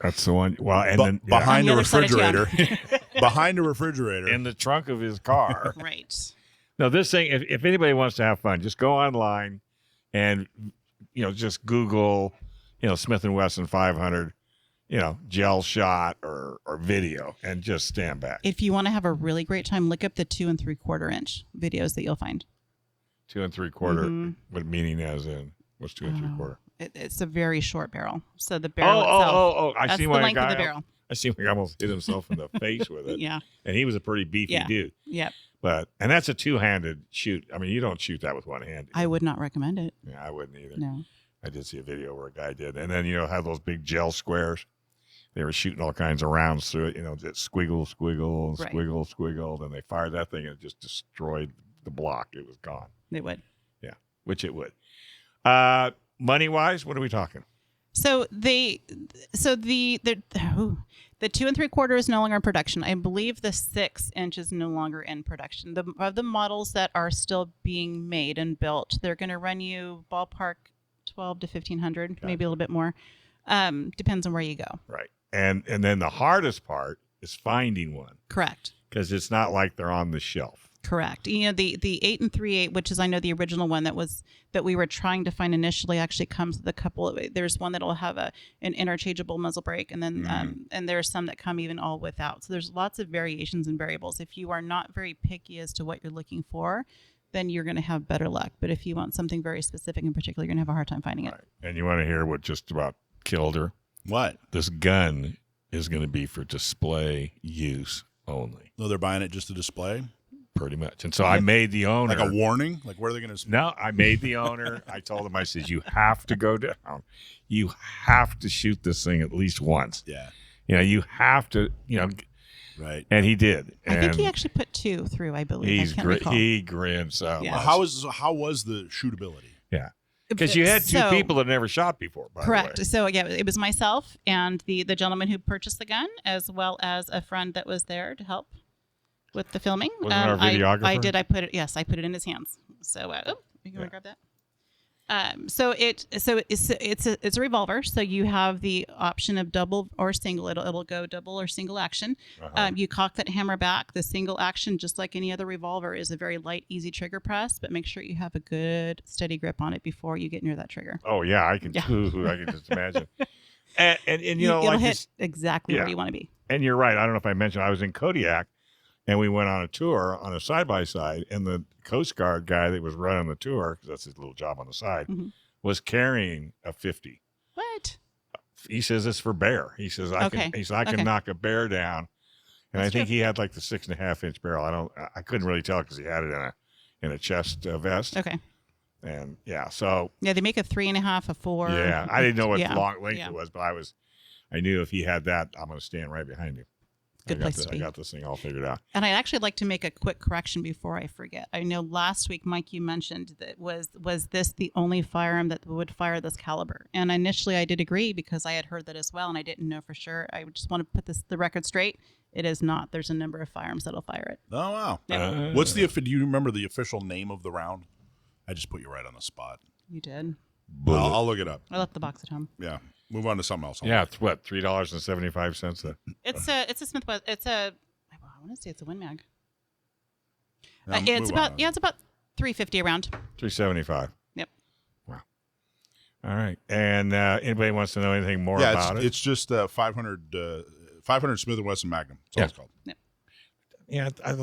That's the one. Well, and then behind the a other side of refrigerator, behind a refrigerator, in the trunk of his car. Right. Now, this thing, if anybody wants to have fun, just go online and just Google, Smith & Wesson 500, gel shot or video, and just stand back. If you want to have a really great time, look up the 2 3/4 inch videos that you'll find. 2 3/4. What meaning as in? What's 2 3/4? It's a very short barrel. So the barrel itself. I that's see the why length of the barrel. I see why he almost hit himself in the face with it. Yeah. And he was a pretty beefy dude. Yep. And that's a two-handed shoot. I mean, you don't shoot that with one hand. I would not recommend it. Yeah, I wouldn't either. No. I did see a video where a guy did. And then, have those big gel squares. They were shooting all kinds of rounds through it, just squiggle, squiggle, Right. squiggle, squiggle. Then they fired that thing and it just destroyed the block. It was gone. They would. Yeah, which it would. Money-wise, what are we talking? So the 2 3/4 is no longer in production. I believe the 6 inch is no longer in production. Of the models that are still being made and built, they're going to run you ballpark 12 to 1,500, Gotcha. maybe a little bit more. Depends on where you go. Right. And then the hardest part is finding one. Correct. Because it's not like they're on the shelf. Correct. The 8 3/8, which is I know the original one that we were trying to find initially, actually comes with a couple of. There's one that will have an interchangeable muzzle brake, and then and there are some that come even all without. So there's lots of variations and variables. If you are not very picky as to what you're looking for, then you're going to have better luck. But if you want something very specific in particular, you're going to have a hard time finding it. Right. And you want to hear what just about killed her? What? This gun is going to be for display use only. No, they're buying it just to display? Pretty much. And so I made the owner. Like a warning? Like where are they going to? No, I made the owner. I told him, I said, you have to go down. You have to shoot this thing at least once. Yeah. You have to, Right. And he did. I think he actually put 2 through, I believe. I can't recall. He grinned so Yeah. much. How was the shootability? Yeah. Because you had two So- people that never shot before, by Correct. the way. So yeah, it was myself and the gentleman who purchased the gun, as well as a friend that was there to help with the filming. Wasn't our videographer? I did. I put it in his hands. So you want to grab that? It's a revolver. So you have the option of double or single. It'll go double or single action. You cock that hammer back. The single action, just like any other revolver, is a very light, easy trigger press. But make sure you have a good, steady grip on it before you get near that trigger. Oh yeah, I can. Yeah. I can just imagine. And It'll like hit this, exactly where you want to be. and you're right. I don't know if I mentioned I was in Kodiak, and we went on a tour on a side-by-side, and the Coast Guard guy that was running the tour, because that's his little job on the side, was carrying a 50. What? He says it's for bear. He says I can knock a bear down, and I think he had like the 6.5 inch barrel. I couldn't really tell because he had it in a chest vest. Okay. And so Yeah, they make a 3.5, a 4. yeah, I didn't know what Yeah. length it was, but I knew if he had that, I'm going to stand right behind you. Good place to be. I got this thing all figured out. And I'd actually like to make a quick correction before I forget. I know last week, Mike, you mentioned that was this the only firearm that would fire this caliber? And initially I did agree because I had heard that as well, and I didn't know for sure. I just want to put the record straight. It is not. There's a number of firearms that'll fire it. Oh, wow. Yeah. What's do you remember the official name of the round? I just put you right on the spot. You did. I'll look it up. I left the box at home. Yeah. Move on to something else. Yeah, it's what, $3.75? It's a Smith Wesson. I want to say it's a Win Mag. Yeah, It's about $350 around. $3.75. Yep. Wow. All right. And anybody wants to know anything more about it? It's just 500 Smith & Wesson Magnum. That's all it's called. Yep. Yeah, I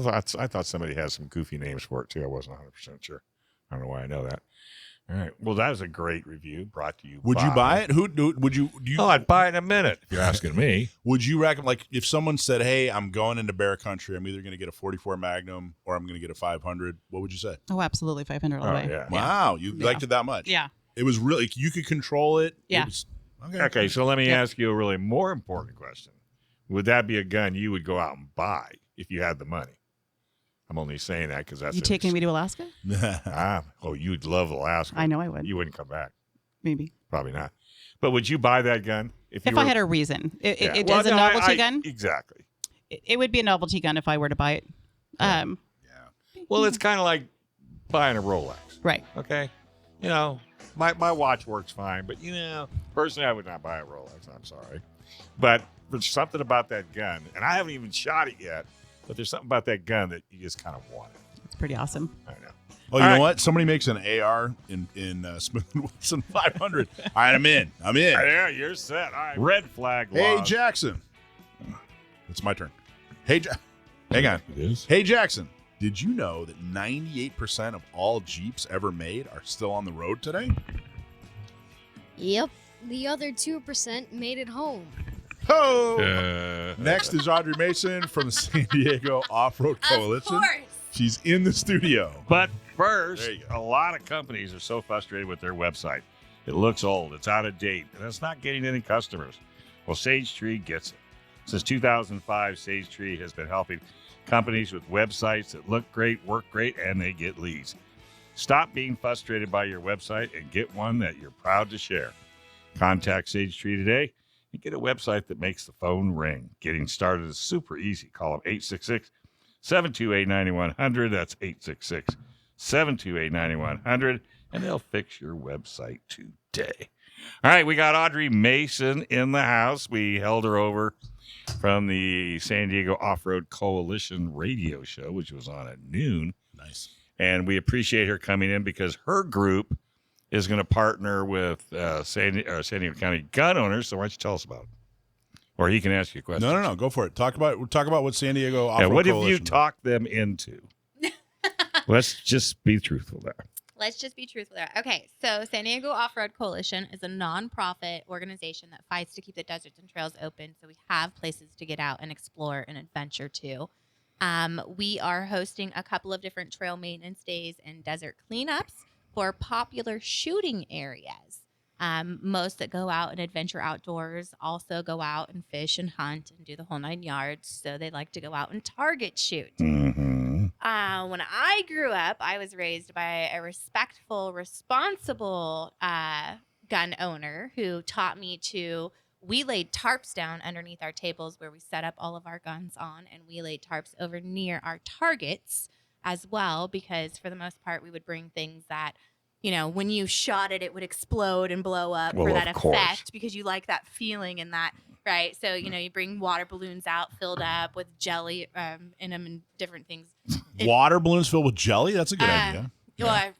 thought somebody had some goofy names for it too. I wasn't 100% sure. I don't know why I know that. All right. Well, that was a great review brought to you. Would you buy it? Would you? Oh, I'd buy it in a minute if you're asking me. Would you recommend, like, if someone said, "Hey, I'm going into bear country. I'm either going to get a 44 Magnum or I'm going to get a 500." What would you say? Oh, absolutely, 500 all the way. Yeah. Wow, you liked it that much? Yeah. It was really, you could control it. Yeah. It was Okay, so let me ask you a really more important question. Would that be a gun you would go out and buy if you had the money? I'm only saying that because that's You taking me to Alaska? You'd love Alaska. I know I would. You wouldn't come back. Maybe. Probably not. But would you buy that gun if I had a reason? It is a novelty gun. Exactly. It would be a novelty gun if I were to buy it. Well, it's kind of like buying a Rolex. Right. Okay. You know, my watch works fine, but personally, I would not buy a Rolex. I'm sorry, but there's something about that gun, and I haven't even shot it yet. But there's something about that gun that you just kind of want it. It's pretty awesome. I know. Oh, you know what? Somebody makes an AR in Smith & Wesson 500. All right, I'm in. Yeah, you're set. All right. Red flag laws. Hey, Jackson. It's my turn. Hey, hang on. It is. Hey, Jackson. Did you know that 98% of all Jeeps ever made are still on the road today? Yep. The other 2% made it home. Oh! Next is Audrey Mason from the San Diego Off-Road Coalition. Of course. She's in the studio. But first, a lot of companies are so frustrated with their website. It looks old, it's out of date, and it's not getting any customers. Well, Sage Tree gets it. Since 2005, Sage Tree has been helping companies with websites that look great, work great, and they get leads. Stop being frustrated by your website and get one that you're proud to share. Contact Sage Tree today and get a website that makes the phone ring. Getting started is super easy. Call them 866-728-9100. That's 866-728-9100, and they'll fix your website today. All right, we got Audrey Mason in the house. We held her over from the San Diego Off-Road Coalition radio show, which was on at noon. Nice. And we appreciate her coming in because her group is going to partner with San Diego County gun owners. So why don't you tell us about it? Or he can ask you a question. No. Go for it. Talk about what San Diego Off-Road What Coalition. have you talked them into? Let's just be truthful there. Let's just be truthful there. Okay, so San Diego Off-Road Coalition is a nonprofit organization that fights to keep the deserts and trails open so we have places to get out and explore and adventure to. We are hosting a couple of different trail maintenance days and desert cleanups for popular shooting areas. Most that go out and adventure outdoors also go out and fish and hunt and do the whole 9 yards. So they like to go out and target shoot. Mm-hmm. When I grew up, I was raised by a respectful, responsible gun owner who taught me we laid tarps down underneath our tables where we set up all of our guns on, and we laid tarps over near our targets as well, because for the most part, we would bring things that, when you shot it, it would explode and blow up for that effect, because you like that feeling and that, right? So, you bring water balloons out filled up with jelly in them and different things. Water balloons filled with jelly? That's a good idea. Jello.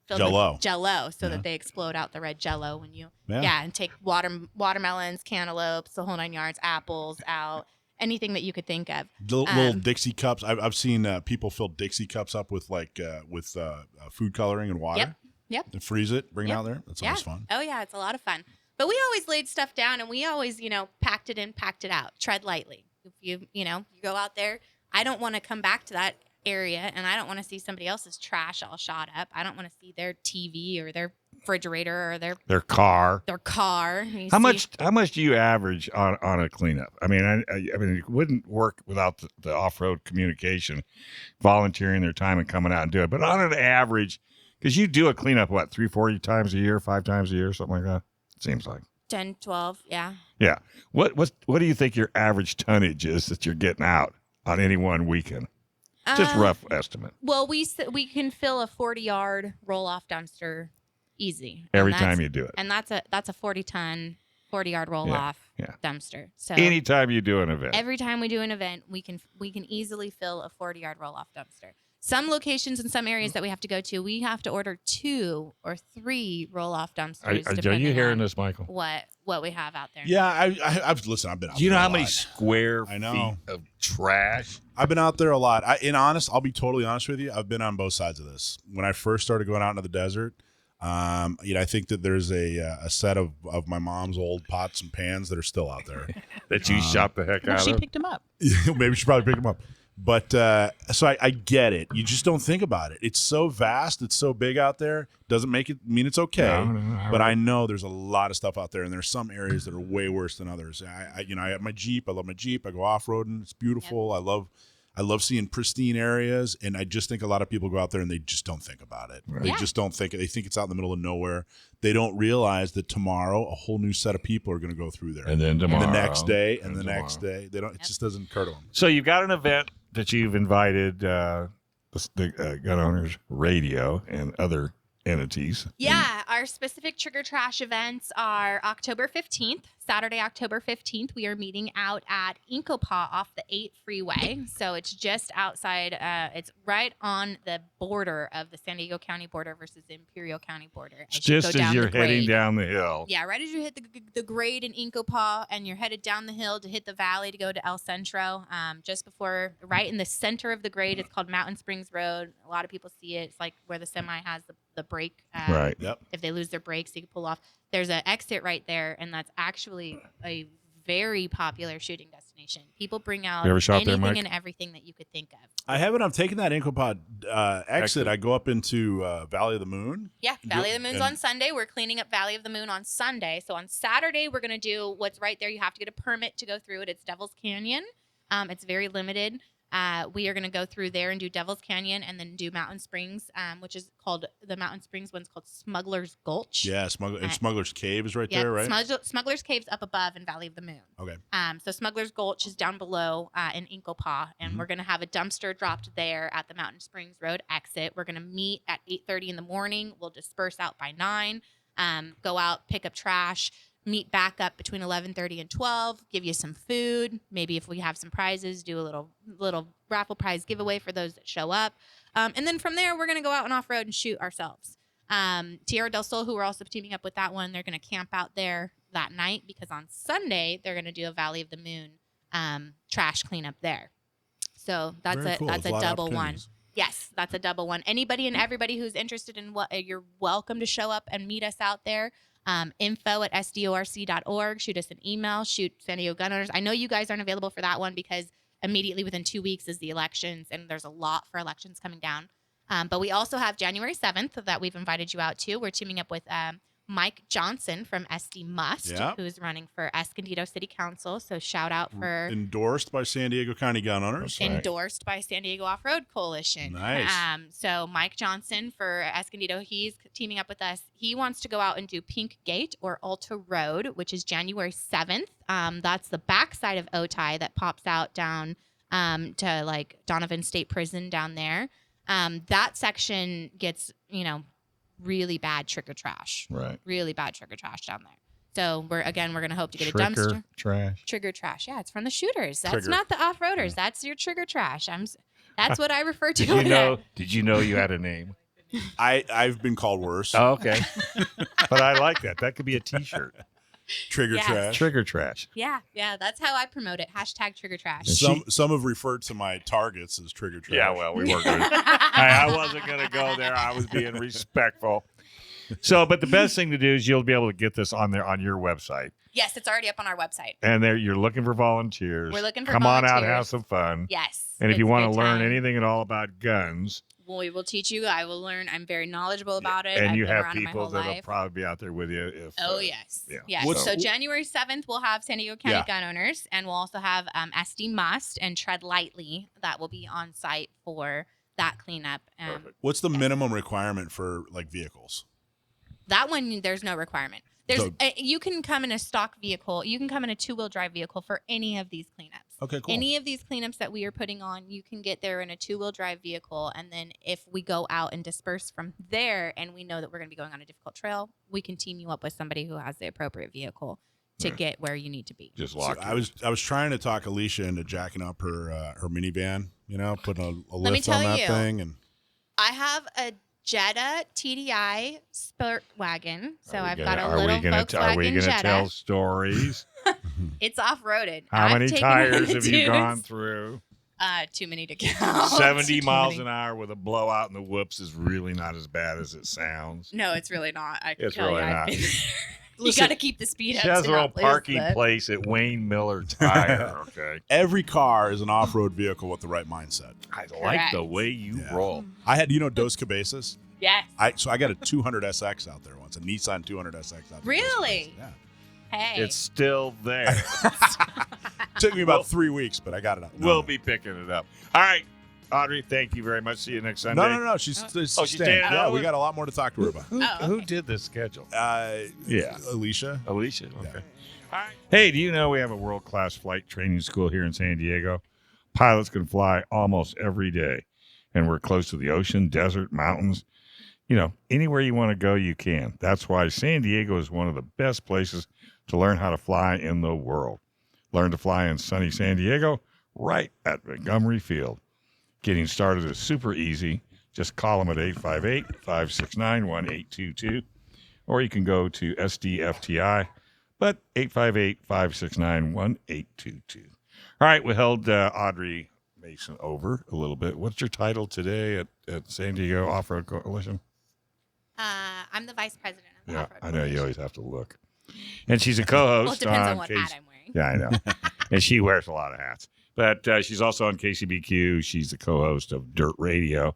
Filled with Jello, so that they explode out the red Jello when you, and take watermelons, cantaloupes, the whole 9 yards, apples out. Anything that you could think of. Little Dixie cups. I've seen people fill Dixie cups up with food coloring and water. Yep. And freeze it, bring it out there. That's always fun. Oh yeah, it's a lot of fun. But we always laid stuff down, and we always, packed it in, packed it out. Tread lightly. If you go out there, I don't want to come back to that area, and I don't want to see somebody else's trash all shot up. I don't want to see their TV or their refrigerator or their car. How much do you average on a cleanup? I mean, it wouldn't work without the off-road communication, volunteering their time and coming out and do it. But on an average, because you do a cleanup, 3-4 times a year, 5 times a year, something like that. It seems like 10, 12, yeah. Yeah. What do you think your average tonnage is that you're getting out on any one weekend? Just rough estimate. Well, we can fill a 40-yard roll-off dumpster easy every time you do it, and that's a 40-ton, 40-yard roll-off dumpster. So anytime you do an event, every time we do an event, we can easily fill a 40-yard roll-off dumpster. Some locations in some areas that we have to go to, we have to order 2 or 3 roll-off dumpsters. Are you hearing this, Michael? What we have out there? Yeah, I've I've been out. Do you there know how a many lot. square feet of trash? I've been out there a lot. I'll be totally honest with you. I've been on both sides of this. When I first started going out into the desert, I think that there's a set of my mom's old pots and pans that are still out there that you shot the heck out of. She picked them up. Maybe she probably picked them up. But so I get it. You just don't think about it. It's so vast. It's so big out there. Doesn't make it mean it's okay. But I know there's a lot of stuff out there, and there's some areas that are way worse than others. I have my Jeep. I love my Jeep. I go off roading. It's beautiful. Yep. I love seeing pristine areas, and I just think a lot of people go out there and they just don't think about it. Right. They just don't think. They think it's out in the middle of nowhere. They don't realize that tomorrow a whole new set of people are going to go through there, and then tomorrow, and the next day, and the next day. They don't. It just doesn't occur to them. So you've got an event that you've invited the Gun Owners Radio and other entities. Yeah, our specific Trigger Trash events are October 15th, Saturday, October 15th. We are meeting out at Inkopah off the 8 freeway. So it's just outside, it's right on the border of the San Diego County border versus the Imperial County border. Just as you're heading down the hill. Yeah, right as you hit the grade in Inkopah and you're headed down the hill to hit the valley to go to El Centro. Just before, right in the center of the grade, it's called Mountain Springs Road. A lot of people see it. It's like where the semi has the brake. Right. Yep. If they lose their brakes, you can pull off. There's an exit right there, and that's actually a very popular shooting destination. People bring out anything and everything that you could think of. I haven't. I'm taking that Inkopah exit. I go up into Valley of the Moon. Yeah, Valley of the Moon's on Sunday. We're cleaning up Valley of the Moon on Sunday. So on Saturday, we're going to do what's right there. You have to get a permit to go through it. It's Devil's Canyon. It's very limited. We are going to go through there and do Devil's Canyon and then do Mountain Springs, which is called the Mountain Springs one's called Smuggler's Gulch. Yeah, Smuggler's Cave is right there, right? Smuggler's Cave's up above in Valley of the Moon. Okay. So Smuggler's Gulch is down below in Inkopah, and we're going to have a dumpster dropped there at the Mountain Springs Road exit. We're going to meet at 8:30 in the morning. We'll disperse out by 9, go out, pick up trash, meet back up between 11:30 and 12, give you some food. Maybe if we have some prizes, do a little raffle prize giveaway for those that show up. And then from there, we're going to go out and off-road and shoot ourselves. Tierra del Sol, who we're also teaming up with that one, they're going to camp out there that night because on Sunday, they're going to do a Valley of the Moon trash cleanup there. So that's a double one. Yes, that's a double one. Anybody and everybody who's interested in you're welcome to show up and meet us out there. info@sdorc.org. Shoot us an email. Shoot San Diego Gun Owners. I know you guys aren't available for that one because immediately within 2 weeks is the elections, and there's a lot for elections coming down. But we also have January 7th that we've invited you out to. We're teaming up with Mike Johnson from SD Must, who's running for Escondido City Council. So shout out for endorsed by San Diego County Gun Owners. Endorsed by San Diego Off-Road Coalition. Nice. So Mike Johnson for Escondido, he's teaming up with us. He wants to go out and do Pink Gate or Alta Road, which is January 7th. That's the backside of Otay that pops out down to like Donovan State Prison down there. That section gets, really bad trigger trash. Right. Really bad trigger trash down there. So we're going to hope to get a dumpster. Trash. Trigger trash. Yeah, it's from the shooters. That's not the off-roaders. That's your trigger trash. That's what I refer to. Did you know you had a name? I've been called worse. Oh, okay. But I like that. That could be a T-shirt. Trigger trash. Trigger trash. Yeah. That's how I promote it. #trigger trash. Some have referred to my targets as trigger trash. Yeah, well, we weren't going to. I wasn't going to go there. I was being respectful. So, but the best thing to do is you'll be able to get this on your website. Yes, it's already up on our website. And there, you're looking for volunteers. We're looking for Come volunteers. on out, have some fun. Yes. And if you want to learn anything at all about guns, we will teach you. I will learn. I'm very knowledgeable about it. And you have people that'll probably be out there with you. Yes. Yeah. So January 7th, we'll have San Diego County Gun Owners, and we'll also have SD Must and Tread Lightly that will be on site for that cleanup. What's the minimum requirement for like vehicles? That one, there's no requirement. You can come in a stock vehicle. You can come in a 2-wheel drive vehicle for any of these cleanups. Okay, cool. Any of these cleanups that we are putting on, you can get there in a 2-wheel drive vehicle. And then if we go out and disperse from there and we know that we're going to be going on a difficult trail, we can team you up with somebody who has the appropriate vehicle to get where you need to be. Just lock I was trying to talk Alicia into jacking up her minivan, putting a lift on that thing. And I have a Jetta TDI Sport Wagon. So I've got a little Volkswagen Jetta. Are we going to tell stories? It's off-roaded. How many tires have you gone through? Too many to count. 70 miles an hour with a blowout in the whoops is really not as bad as it sounds. No, it's really not. I can it's tell really you. not. You got to keep the speed up. She has to her own not lose parking the- place at Wayne Miller Tire. Okay. Every car is an off-road vehicle with the right mindset. I like the Correct. way you Yeah. roll. I had, Dos Cabezas? Yes. So I got a 200 SX out there once, a Nissan 200 SX out there. Really? Yeah. Hey. It's still there. Took me about 3 weeks, but I got it out. We'll be picking it up. All right, Audrey, thank you very much. See you next Sunday. No. She's she's staying. staying Yeah, out? we got a lot more to talk to her about. Who did this schedule? Yeah. Alicia. Alicia. Okay. Yeah. All right. Hey, do you know we have a world-class flight training school here in San Diego? Pilots can fly almost every day, and we're close to the ocean, desert, mountains. Anywhere you want to go, you can. That's why San Diego is one of the best places to learn how to fly in the world. Learn to fly in sunny San Diego right at Montgomery Field. Getting started is super easy. Just call them at 858-569-1822, or you can go to SDFTI, but 858-569-1822. All right, we held Audrey Mason over a little bit. What's your title today at San Diego Off-Road Coalition? I'm the vice president of the Yeah, Off-Road I know you Coalition. always have to look. And she's a co-host. Well, it depends on what Case- hat I'm wearing. Yeah, I know. And she wears a lot of hats. But she's also on KCBQ. She's the co-host of Dirt Radio.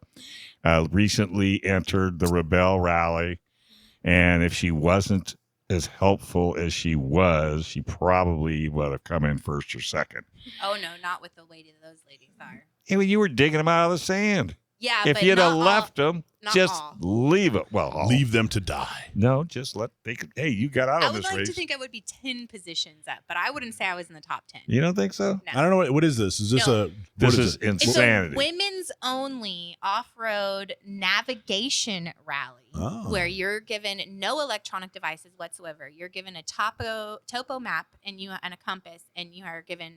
Recently entered the Rebel Rally. And if she wasn't as helpful as she was, she probably would have come in first or second. Oh, no, not with the way those ladies are. And you were digging them out of the sand. Yeah, If but you'd have not all- left them, not just all. leave it. Well, all. Leave them to die. No, just let they could. Hey, you got out I on would this like race. to think I would be 10 positions up, but I wouldn't say I was in the top 10. You don't think so? No. I don't know what is this. Is this No. a This what is it? It's insanity. a women's only off-road navigation rally Oh. where you're given no electronic devices whatsoever. You're given a topo map and a compass, and you are given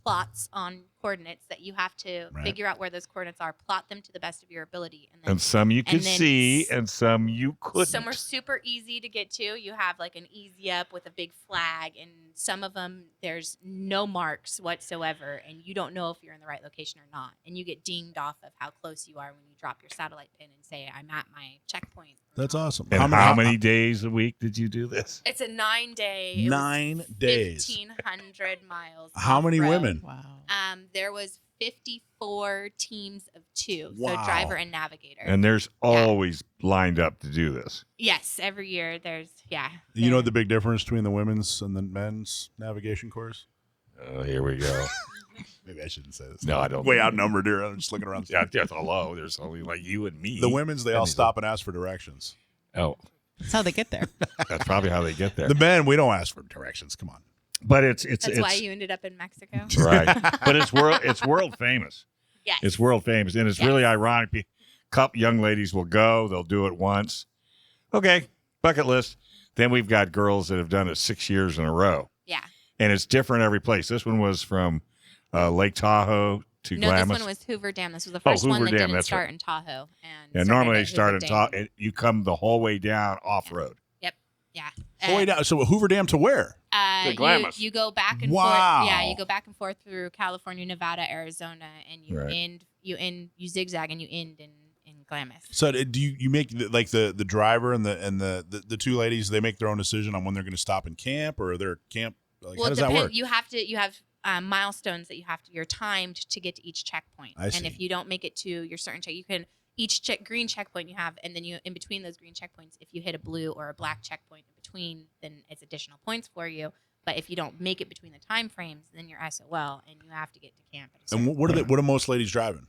plots on coordinates that you have to Right. figure out where those coordinates are, plot them to the best of your ability, and then And some you could and then see, and some you couldn't. some are super easy to get to. You have like an easy up with a big flag, and some of them there's no marks whatsoever, and you don't know if you're in the right location or not. And you get dinged off of how close you are when you drop your satellite pin and say, "I'm at my checkpoint." That's awesome. And how many days a week did you do this? It's a 9-day. 9 days. 1,500 miles. How many off-road. women? Wow. There was 54 teams of 2, Wow. so driver and navigator. And there's always lined up to do this. Yes, every year there's You know the big difference between the women's and the men's navigation course? Oh, here we go. Maybe I shouldn't say this. No, I don't. Way outnumbered here. I'm just looking around. Yeah, hello. There's only like you and me. The women's, they all stop and ask for directions. Oh, That's how they get there. that's probably how they get there. The men, we don't ask for directions. Come on. But it's That's why you ended up in Mexico. right. But it's world famous. Yes. It's world famous, and it's Yes. really ironic. Couple young ladies will go. They'll do it once. Okay, bucket list. Then we've got girls that have done it 6 years in a row, Yeah. and it's different every place. This one was from Lake Tahoe to No, Glamis. this one was Hoover Dam. This was the first one Hoover that Dam, didn't that's start right. in Tahoe. And Yeah, started normally at they start Hoover in Dam. Tahoe. You come the whole way down off road. Yeah. Oh, wait, so Hoover Dam to where? To Glamis. You go back and Wow. forth. Yeah, you go back and forth through California, Nevada, Arizona, and you Right. you zigzag and you end in Glamis. So do you make the driver and the two ladies? They make their own decision on when they're going to stop and camp, or they're camp. Like, how does that work? You have milestones that you're timed to get to each checkpoint. I see. And if you don't make it to your certain check, you can each green checkpoint you have, and then you in between those green checkpoints, if you hit a blue or a black checkpoint in between, then it's additional points for you. But if you don't make it between the time frames, then you're SOL and you have to get to camp. At a certain And what are most ladies driving?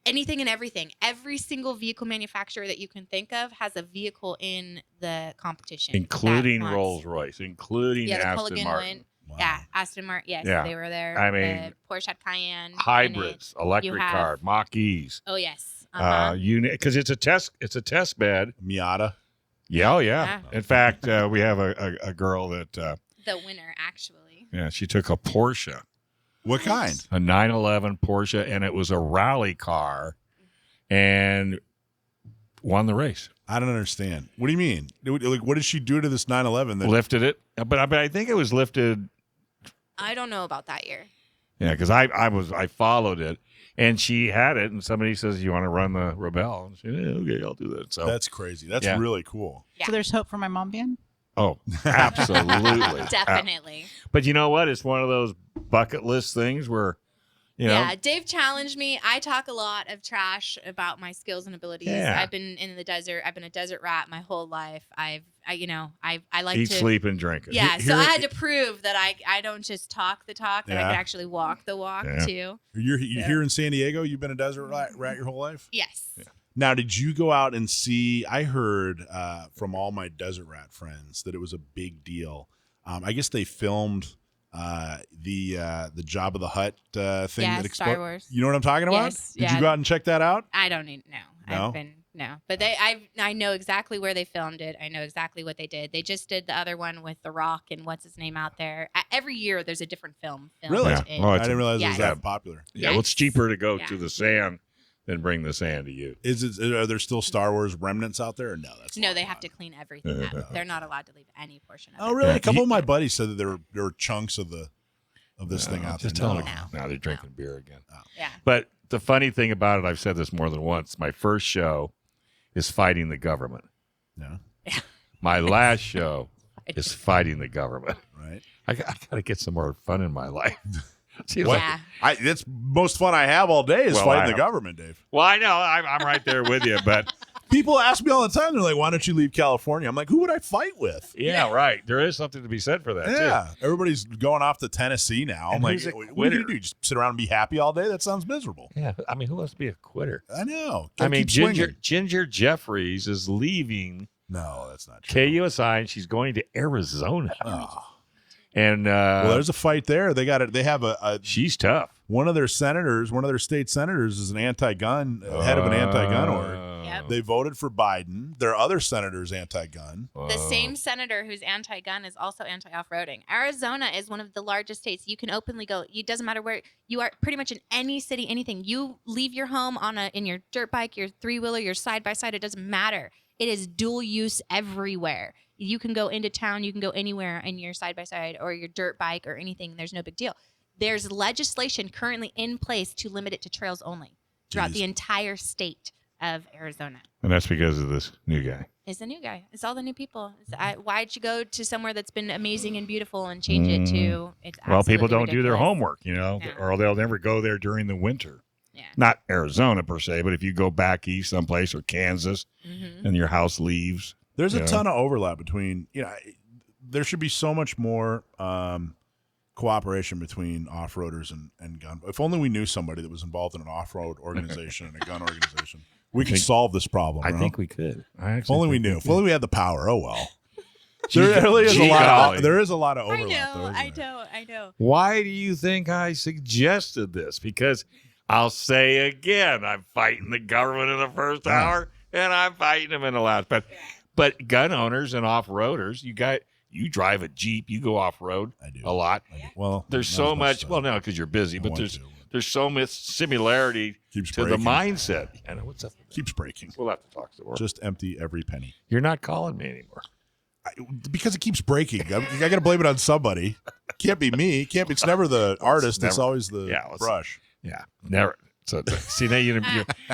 anything and everything. Every single vehicle manufacturer that you can think of has a vehicle in the competition, Including that wants- Rolls Royce, including Yeah, the Aston Culligan Martin. went. Wow. Yeah, Aston Martin. Yes, Yeah. they were there. I mean, the Porsche had Cayenne. in it. Hybrids, electric have- car, Mach-E's. Oh yes. Uh-huh. Because it's a test bed. Miata. Yeah, oh, yeah. In fact, we have a girl that the winner, actually. she took a Porsche, What kind? a 911 Porsche, and it was a rally car, and won the race. I don't understand. What do you mean? Like, what did she do to this 911? That Lifted it, but I think it was lifted. I don't know about that year. Yeah, because I followed it, and she had it, and somebody says, "You want to run the Rebel?" And she said, "Yeah, okay, I'll do that." So that's crazy. That's Yeah. really cool. Yeah. So there's hope for my mom being? Oh, absolutely. Definitely. But you know what? It's one of those bucket list things where, you know. Yeah, Dave challenged me. I talk a lot of trash about my skills and abilities. Yeah. I've been in the desert. I've been a desert rat my whole life. I like Eat, to sleep, and drink it. Yeah, so Here- I had to prove that I don't just talk the talk, that I Yeah. could actually walk the walk Yeah. too. You're here in San Diego. You've been a desert rat your whole life. Yes. Now, did you go out and see? I heard from all my desert rat friends that it was a big deal. I guess they filmed the Jabba the Hutt thing Yeah, that Star exploded. Wars. You know what I'm talking about? Yes, Did yeah. you go out and check that out? I don't need No? no. But I know exactly where they filmed it. I know exactly what they did. They just did the other one with The Rock and what's his name out there. Every year there's a different film filmed Really? Yeah. in- Oh, I it's didn't realize it was Yes. that popular. Yeah, well, it's cheaper to go Yeah. to the sand than bring the sand to you. Are there still Star Wars remnants out there? Or no, that's No, long they have gone. to clean everything up. They're not allowed to leave any portion of Oh, it. really? Yeah. A couple of my buddies said that there were chunks of this thing out Just there. tell No. them now they're drinking beer again. Yeah. But the funny thing about it, I've said this more than once. My first show is fighting the government. Yeah. My last show is fighting the government. Right. I got to get some more fun in my life. Seems What? like- Yeah. It's most fun I have all day is Well, fighting I the have- government, Dave. well, I know I'm right there with you, but People ask me all the time. They're like, "Why don't you leave California?" I'm like, "Who would I fight with?" yeah, right. There is something to be said for that too. Yeah, everybody's going off to Tennessee now. I'm And like, who's a what are you quitter? gonna do? Just sit around and be happy all day? That sounds miserable. Yeah, I mean, who wants to be a quitter? I know. I mean, Keep swinging. Ginger Jeffries is leaving No, that's not true. KUSI, and she's going to Arizona. Oh. And Well, there's a fight there. They got it. They have a she's tough. one of their senators, one of their state senators, is an anti-gun head of an anti-gun org. Yep. They voted for Biden. Their other senator's anti-gun. The same senator who's anti-gun is also anti-off-roading. Arizona is one of the largest states. You can openly go. It doesn't matter where you are. Pretty much in any city, anything. You leave your home in your dirt bike, your three-wheeler, your side-by-side. It doesn't matter. It is dual use everywhere. You can go into town. You can go anywhere in your side-by-side or your dirt bike or anything. There's no big deal. There's legislation currently in place to limit it to trails only throughout Jeez. the entire state of Arizona. And that's because of this new guy. It's the new guy. It's all the new people. Why'd you go to somewhere that's been amazing and beautiful and change it to? It's Well, people absolutely don't do their ridiculous. homework, Yeah. or they'll never go there during the winter. Yeah. Not Arizona per se, but if you go back east someplace or Kansas Mm-hmm. and your house leaves. There's Yeah. a ton of overlap between, there should be so much more cooperation between off-roaders and gun. If only we knew somebody that was involved in an off-road organization and a gun organization, we could solve this problem. I bro. think we could. If only we knew. If only we had the power. Oh well. Gee- There really is a gee lot. golly. There is a lot of I overlap. though, know. isn't there? I know. Why do you think I suggested this? Because I'll say again, I'm fighting the government in the first Yeah. hour, and I'm fighting them in the last. But gun owners and off-roaders, you drive a Jeep, you go off-road I do. a lot. I do. Well, There's not so as much. as Well, no, because you're busy, I but want there's to. there's so much similarity Keeps to the breaking. mindset. I know what's up. Keeps breaking. We'll have to talk to her. Just empty every penny. You're not calling me anymore. Because it keeps breaking. I got to blame it on somebody. Can't be me. It's never the artist. It's never- always the Yeah, let's- brush. Yeah, never. So see now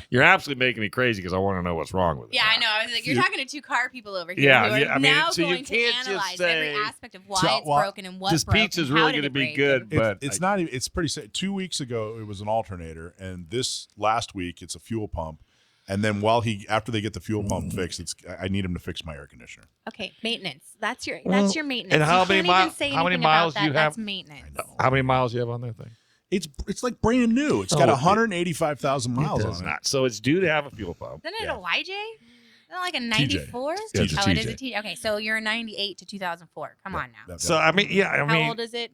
you're absolutely making me crazy because I want to know what's wrong with it. Yeah, I know. I was like, you're talking to two car people over here Yeah, who are yeah, I mean, now so you going to can't just analyze say- every aspect of why So, it's well, broken and what's this broken. pizza's how really did going to it be break, good, and- but It's not even. It's pretty. 2 weeks ago, it was an alternator, and this last week, it's a fuel pump. And then after they get the fuel pump fixed, I need him to fix my air conditioner. Okay, maintenance. That's your Well, maintenance. and how You many can't even mi- say how many anything miles about do you that. have? That's maintenance. How many miles do you have on that thing? It's like brand new. It's got Oh, 185,000 miles it does on it. not. So it's due to have a fuel pump. Isn't it Yeah. a YJ? Isn't it like a 94? Yeah, it's a Oh, it is TJ. a TJ. Okay, so you're a 98 to 2004. Come on now. So I mean, yeah, I How mean, old is it?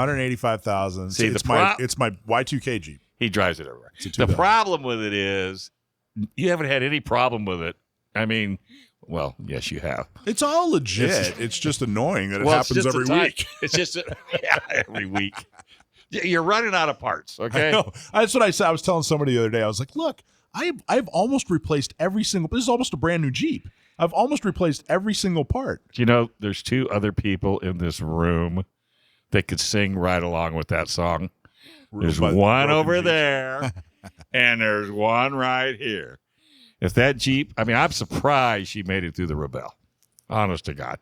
185,000. See, it's the it's my Y2K Jeep. he drives it everywhere. It's a The 2000. problem with it is you haven't had any problem with it. I mean, well, yes, you have. It's all legit. It's just annoying that it Well, it's happens just every the time. week. It's just every week. You're running out of parts. Okay. I know. That's what I said. I was telling somebody the other day. I was like, look, I've almost replaced every single. This is almost a brand new Jeep. I've almost replaced every single part. You know, there's two other people in this room that could sing right along with that song. There's But one broken over Jeeps. there, and there's one right here. If that Jeep, I mean, I'm surprised she made it through the Rebelle. Honest to God.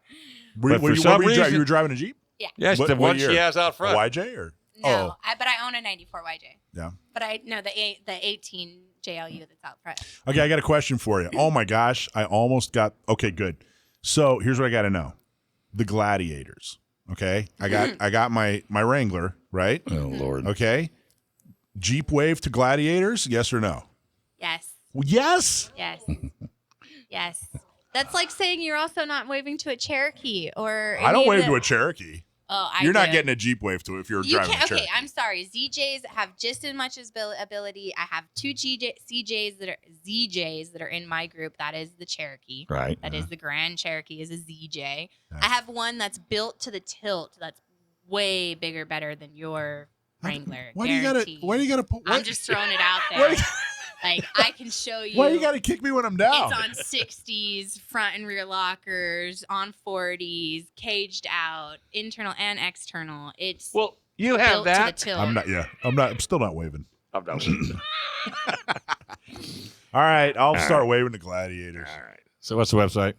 But for What some were you, reason, you were driving a Jeep? Yes, What- the what one she year? has out A front. YJ or? No, Oh. but I own a 94 YJ. Yeah. But I know the 18 JLU that's out front. Okay, I got a question for you. Oh my gosh, I almost got. Okay, good. So here's what I got to know: the Gladiators. Okay, I got my Wrangler, right? Oh Lord. Okay, Jeep Wave to Gladiators, yes or no? Yes. Well, yes. Yes. Yes. That's like saying you're also not waving to a Cherokee or. I don't any of wave the- to a Cherokee. Oh, You're not do. getting a Jeep Wave to it if you're You driving a can't. Cherokee. Okay, I'm sorry. ZJs have just as much as ability. I have two CJs that are ZJs that are in my group. That is the Cherokee. Right. That is the Grand Cherokee is a ZJ. I have one that's built to the tilt. That's way bigger, better than your Wrangler. Why do you gotta? guaranteed. Why do you gotta? I'm just throwing it out Why there. do you- Like I can show you. Why you gotta kick me when I'm down? It's on 60s, front and rear lockers, on 40s, caged out, internal and external. It's Well, you have built that. to the tilt. I'm not. Yeah, I'm not. I'm still not waving. I'm not. All right, I'll start waving to Gladiators. All right. So what's the website?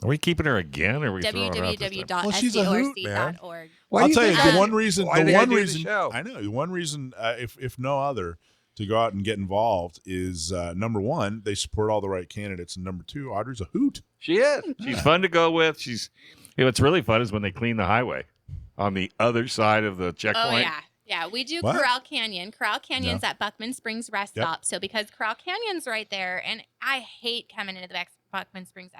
Are we keeping her again, or are we throwing her out this time? Well, she's a hoot, man. www.sdorc.org. I'll tell you think- the one reason. why The they gotta one do the reason. show? I know the one reason, if no other, to go out and get involved is number one, they support all the right candidates, and number two, Audrey's a hoot. She is. She's fun to go with. She's. What's really fun is when they clean the highway on the other side of the checkpoint. Oh, yeah. Yeah, we do What? Corral Canyon. Corral Canyon's at Buckman Springs Rest Yep. Stop. So because Corral Canyon's right there, and I hate coming into the Buckman Springs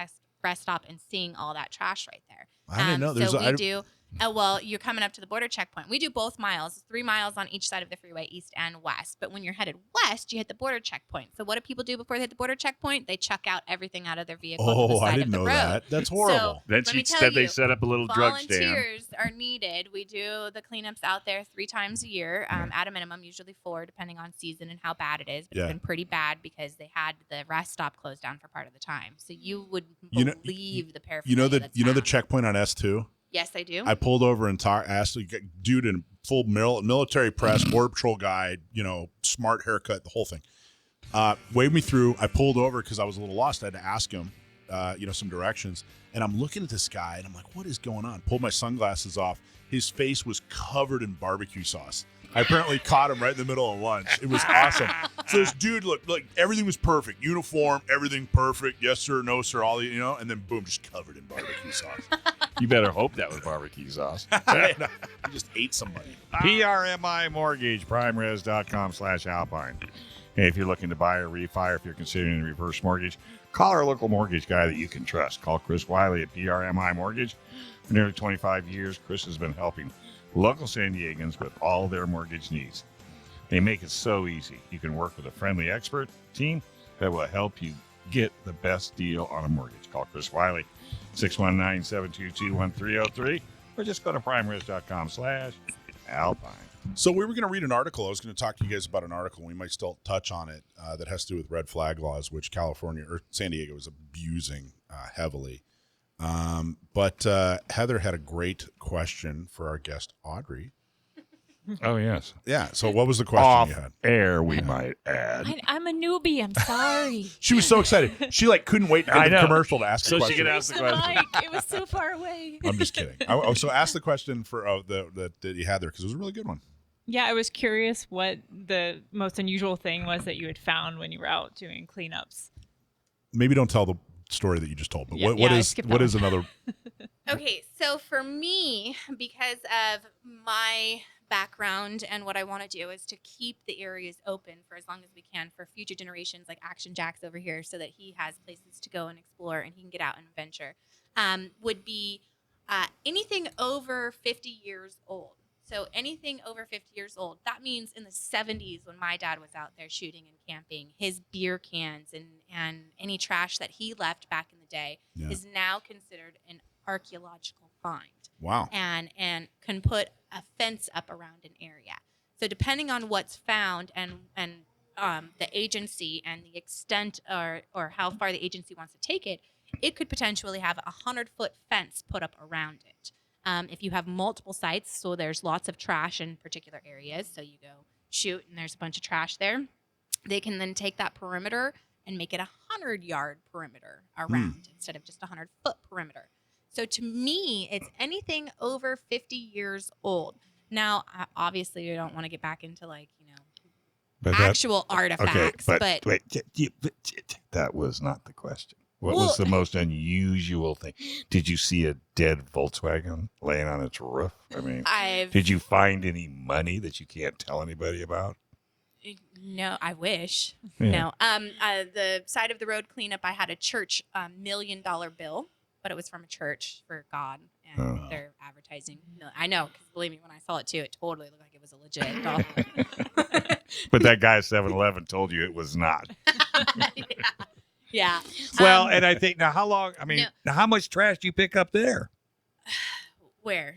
Rest Stop and seeing all that trash right there. I didn't know. There's so a, we do. Well, you're coming up to the border checkpoint. We do both miles, 3 miles on each side of the freeway, east and west. But when you're headed west, you hit the border checkpoint. So what do people do before they hit the border checkpoint? They chuck out everything out of their vehicle to the Oh, side I of didn't the know road. that. That's horrible. Then Let me she tell said they you, set up a little drug stand. Volunteers are needed. We do the cleanups out there 3 times a year, at a minimum, usually 4, depending on season and how bad it is. But Yeah. it's been pretty bad because they had the rest stop closed down for part of the time. So you would You know- believe the paraphernalia. You know the that's the found. checkpoint on S2. Yes, I do. I pulled over and asked a dude in full military press, border patrol guy, smart haircut, the whole thing. Waved me through. I pulled over because I was a little lost. I had to ask him, some directions. And I'm looking at this guy, and I'm like, what is going on? Pulled my sunglasses off. His face was covered in barbecue sauce. I apparently caught him right in the middle of lunch. It was awesome. So this dude looked like everything was perfect. Uniform, everything perfect. Yes, sir, no, sir, all and then boom, just covered in barbecue sauce. You better hope that was barbecue sauce. He just ate somebody. PRMI Mortgage, primeres.com/Alpine. Hey, if you're looking to buy or refi, or if you're considering a reverse mortgage, call our local mortgage guy that you can trust. Call Chris Wiley at PRMI Mortgage. For nearly 25 years, Chris has been helping local San Diegans with all their mortgage needs. They make it so easy. You can work with a friendly expert team that will help you get the best deal on a mortgage. Call Chris Wiley, 619-722-1303, or just go to primeres.com/Alpine. So we were going to read an article. I was going to talk to you guys about an article. We might still touch on it that has to do with red flag laws, which California or San Diego is abusing heavily. But Heather had a great question for our guest, Audrey. Oh, yes. Yeah. So what was the question Off you had? air, we might add. I'm a newbie. I'm sorry. She was so excited. She couldn't wait to I get the know. commercial to ask So a she question. could ask the The question. mic, it was so far away. I'm just kidding. So ask the question for that you had there because it was a really good one. Yeah, I was curious what the most unusual thing was that you had found when you were out doing cleanups. Maybe don't tell the story that you just told, but Yeah, what I is skipped what that is one. another? Okay, so for me, because of my background and what I want to do is to keep the areas open for as long as we can for future generations, like Action Jack's over here, so that he has places to go and explore and he can get out and venture, would be anything over 50 years old. So anything over 50 years old, that means in the 70s when my dad was out there shooting and camping, his beer cans and any trash that he left back in the day Yeah. is now considered an archaeological find Wow. and can put a fence up around an area. So depending on what's found and the agency and the extent or how far the agency wants to take it, it could potentially have a 100-foot fence put up around it. If you have multiple sites, so there's lots of trash in particular areas, so you go shoot and there's a bunch of trash there, they can then take that perimeter and make it a 100-yard perimeter around instead of just a 100-foot perimeter. So to me, it's anything over 50 years old. Now, obviously, you don't want to get back into actual artifacts, but wait, that was not the question. What was the most unusual thing? Did you see a dead Volkswagen laying on its roof? I mean, did you find any money that you can't tell anybody about? No, I wish. Yeah. No. The side of the road cleanup, I had a church $1 million bill, but it was from a church for God, and they're advertising. No, I know, because believe me, when I saw it too, it totally looked like it was a legit dollar. But that guy at 7-Eleven told you it was not. Yeah. Well, and I think now, now how much trash do you pick up there? Where?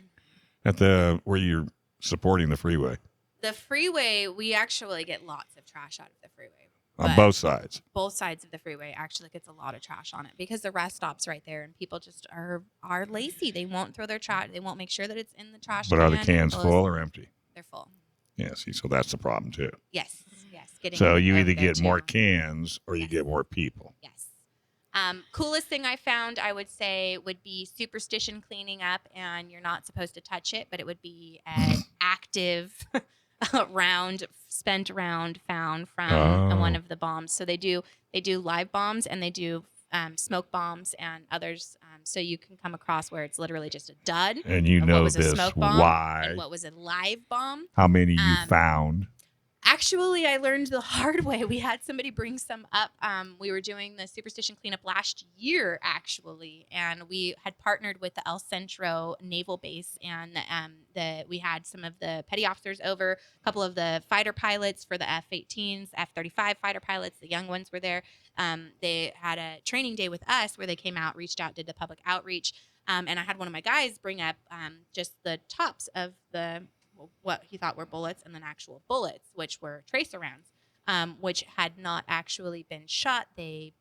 At where you're supporting the freeway. The freeway, we actually get lots of trash out of the freeway. On both sides. Both sides of the freeway actually gets a lot of trash on it because the rest stop's right there, and people just are lazy. They won't throw their trash. They won't make sure that it's in the trash can. But are the cans full or empty? They're full. Yeah, see, so that's the problem too. Yes. So you either get more cans or you get more people. Yes. Coolest thing I found, I would say, would be superstition cleaning up, and you're not supposed to touch it, but it would be an active spent round found from one of the bombs. So they do live bombs, and they do smoke bombs and others. So you can come across where it's literally just a dud. And you know this, why? And what was a live bomb? How many you found? Actually, I learned the hard way. We had somebody bring some up. We were doing the superstition cleanup last year, actually, and we had partnered with the El Centro Naval Base, and we had some of the petty officers over, a couple of the fighter pilots for the F-18s, F-35 fighter pilots. The young ones were there. They had a training day with us where they came out, reached out, did the public outreach, and I had one of my guys bring up just the tops of what he thought were bullets, and then actual bullets, which were tracer rounds, which had not actually been shot. They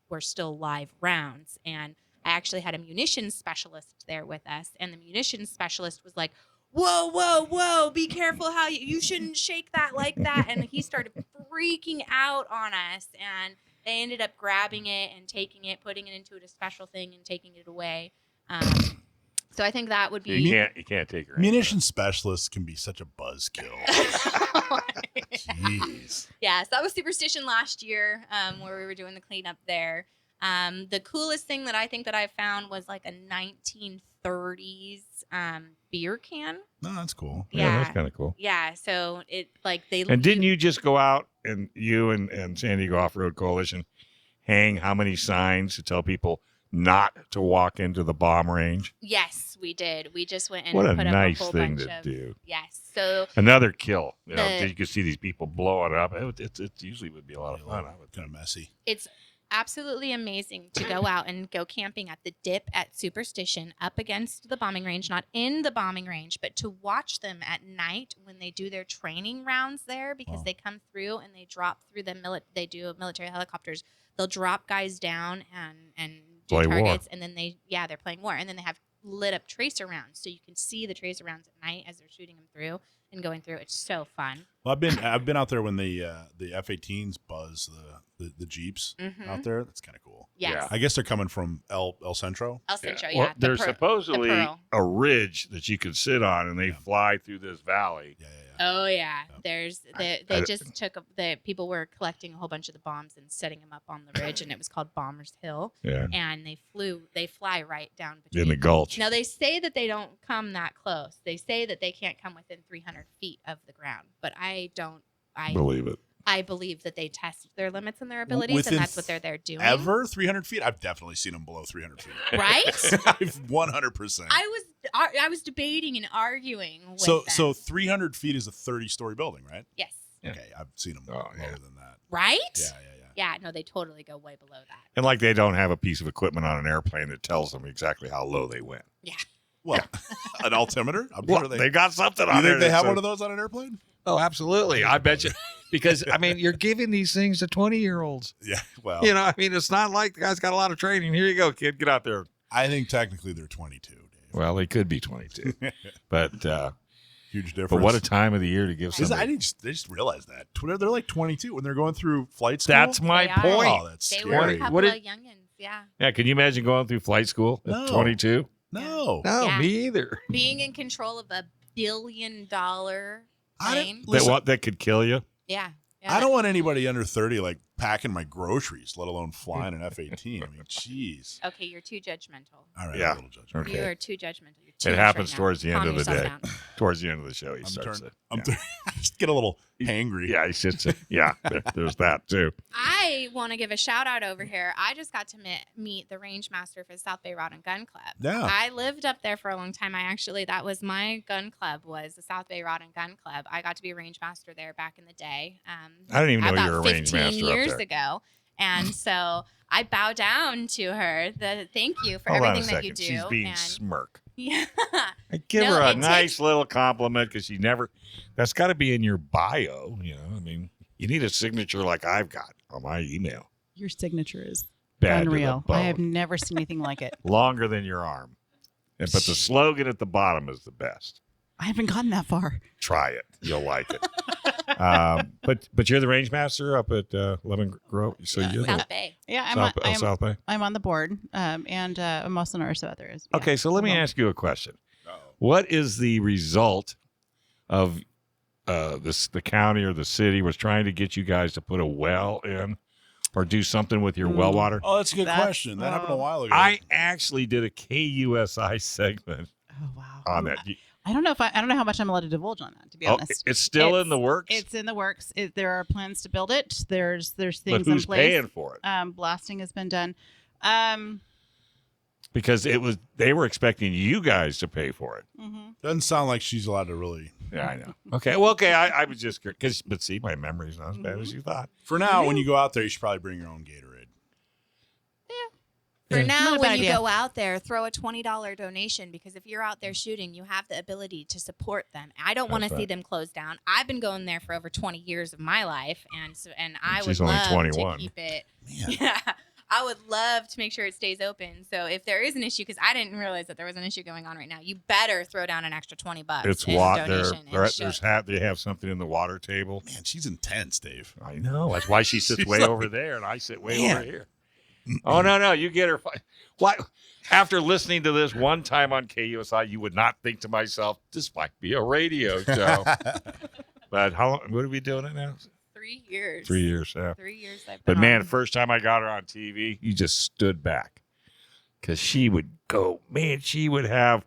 were still live rounds. And I actually had a munitions specialist there with us, and the munitions specialist was like, whoa, whoa, whoa, be careful how you shouldn't shake that like that. And he started freaking out on us, and they ended up grabbing it and taking it, putting it into a special thing and taking it away. So I think that would be. You can't take her. Munition specialists can be such a buzzkill. Jeez. Yeah, so that was Superstition last year, where we were doing the cleanup there. The coolest thing that I think that I found was like a 1930s beer can. No, that's cool. Yeah, that's kind of cool. Yeah, so it they. And didn't you just go out and you and San Diego Off-Road Coalition hang how many signs to tell people not to walk into the bomb range? Yes, we did. We just went in what and put a up nice a whole thing bunch to of, do. Yes. So another kill. You can see these people blowing up. It usually would be a lot of fun. Kind of messy. It's absolutely amazing to go out and go camping at the dip at Superstition up against the bombing range, not in the bombing range, but to watch them at night when they do their training rounds there, because they come through and they drop through they do military helicopters. They'll drop guys down and do play targets, war. and then they're playing war, and then they have lit up tracer rounds, so you can see the tracer rounds at night as they're shooting them through and going through. It's so fun. Well, I've been out there when the F-18s buzz the Jeeps out there. That's kind of cool. Yes. Yeah. I guess they're coming from El Centro. El Centro, Well, yeah. there's supposedly the Pearl. a ridge that you could sit on, and they fly through this valley. Yeah. Oh yeah, there's they just took the people were collecting a whole bunch of the bombs and setting them up on the ridge, and it was called Bombers Hill. Yeah. And they fly right down between. In the gulch. Now they say that they don't come that close. They say that they can't come within 300 feet of the ground, but I don't. I believe it. I believe that they test their limits and their abilities, Within and that's what they're there doing. Ever 300 feet? I've definitely seen them below 300 feet. Right? I've 100%. I was debating and arguing with So them. 300 feet is a 30-story building, right? Yes. Yeah. Okay, I've seen them Oh, lower yeah. than that. Right? Yeah. Yeah, no, they totally go way below that. And like they don't have a piece of equipment on an airplane that tells them exactly how low they went. Yeah. Well, an altimeter? I'm Well, sure they got something on You there. think they that have says- one of those on an airplane? Oh, absolutely. I bet you. Because, I mean, you're giving these things to 20-year-olds. Yeah, well. You know, I mean, it's not like the guy's got a lot of training. Here you go, kid. Get out there. I think technically they're 22, Dave. Well, they could be 22. But Huge difference. but what a time of the year to give somebody. I just realized that. They're like 22 when they're going through flight school. That's my They are. point. Oh, that's They scary. were a couple What of did- youngins. Yeah. Yeah, can you imagine going through flight school at No. 22? No. No, Yeah. me either. Being in control of $1 billion I plane. don't, That could kill you. Yeah. I don't want anybody under 30 like packing my groceries, let alone flying an F-18. I mean, jeez. Okay, you're too judgmental. All right, Yeah. a little judgment. You Okay. are too judgmental. You're too It much happens right now. towards the end Calm of the yourself day. down. Towards the end of the show, he starts it. I just get a little hangry. Yeah, he sits it. Yeah, there's that too. I want to give a shout out over here. I just got to meet the range master for the South Bay Rod and Gun Club. Yeah. I lived up there for a long time. That was my gun club, was the South Bay Rod and Gun Club. I got to be a range master there back in the day. I didn't even know about you were a range 15 master up years there. ago. And so I bow down to her. Thank you for Hold on a everything that you second. do. She's being and smirk. yeah. I give No, her a it nice takes- little compliment because she never. That's got to be in your bio. You know, I mean, you need a signature like I've got on my email. Your signature is Bad to the unreal. I bone. have never seen anything like it. Longer than your arm. But the slogan at the bottom is the best. I haven't gotten that far. Try it. You'll like it. But you're the range master up at Lemon Grove. So you're the South Bay. Yeah, South Bay. I'm on the board, and I'm also an RSO out there. Yeah. Okay, so let me Well, ask you a question. What is the result of the county or the city was trying to get you guys to put a well in or do something with your well water? Oh, that's a good That's- question. That happened a while ago. I actually did a KUSI segment Oh wow. on that. I don't know how much I'm allowed to divulge on that. To be Oh, honest, it's still in the works. It's in the works. There are plans to build it. There's But things who's in place. paying for it? Blasting has been done. Because they were expecting you guys to pay for it. Doesn't sound like she's allowed to really. Yeah, I know. Okay, well, okay, I was just because, but see, my memory's not as bad as you thought. For now, when you go out there, you should probably bring your own Gatorade. For now, Not a when bad you idea. go out there, throw a $20 donation, because if you're out there shooting, you have the ability to support them. I don't want to That's see right. them close down. I've been going there for over 20 years of my life, and I She's would only love 21. to keep it. Man. Yeah, I would love to make sure it stays open. So if there is an issue, because I didn't realize that there was an issue going on right now, you better throw down an extra $20. It's in water. donation and show. They have something in the water table. Man, she's intense, Dave. I know. That's why she sits She's way like- over there, and I sit way Man. over here. Oh no, you get her. Why? After listening to this one time on KUSI, you would not think to myself, this might be a radio show. But how long? What are we doing it now? 3 years. 3 years. Yeah. 3 years. I've But been man, on. the first time I got her on TV, you just stood back because she would go. Man, she would have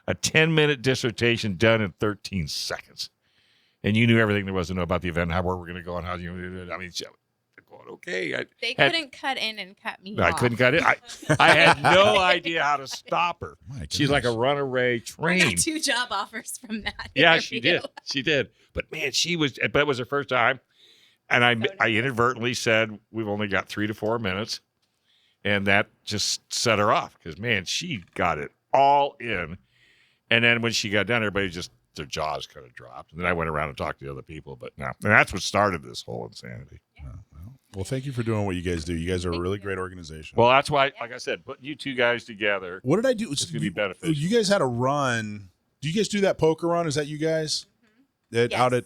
a 10-minute dissertation done in 13 seconds, and you knew everything there was to know about the event, how where we're going to go, and how you. I mean, she, going okay. They had- couldn't cut in and cut me I off. couldn't cut it. I had no idea how to stop her. My She's like a goodness. runaway I train. got 2 job offers from that. Yeah, she interview. did. She did. But man, but it was her first time. And I inadvertently said, we've only got 3 to 4 minutes. And that just set her off because, man, she got it all in. And then when she got done, everybody just, their jaws kind of dropped. And then I went around and talked to the other people. But no, and that's what started this whole insanity. Well, thank you for doing what you guys do. You guys are a really great organization. Well, that's why, like I said, putting you two guys together, what did I do? it's going to be beneficial. You guys had a run. Do you guys do that poker run? Is that you guys? That Yes. out at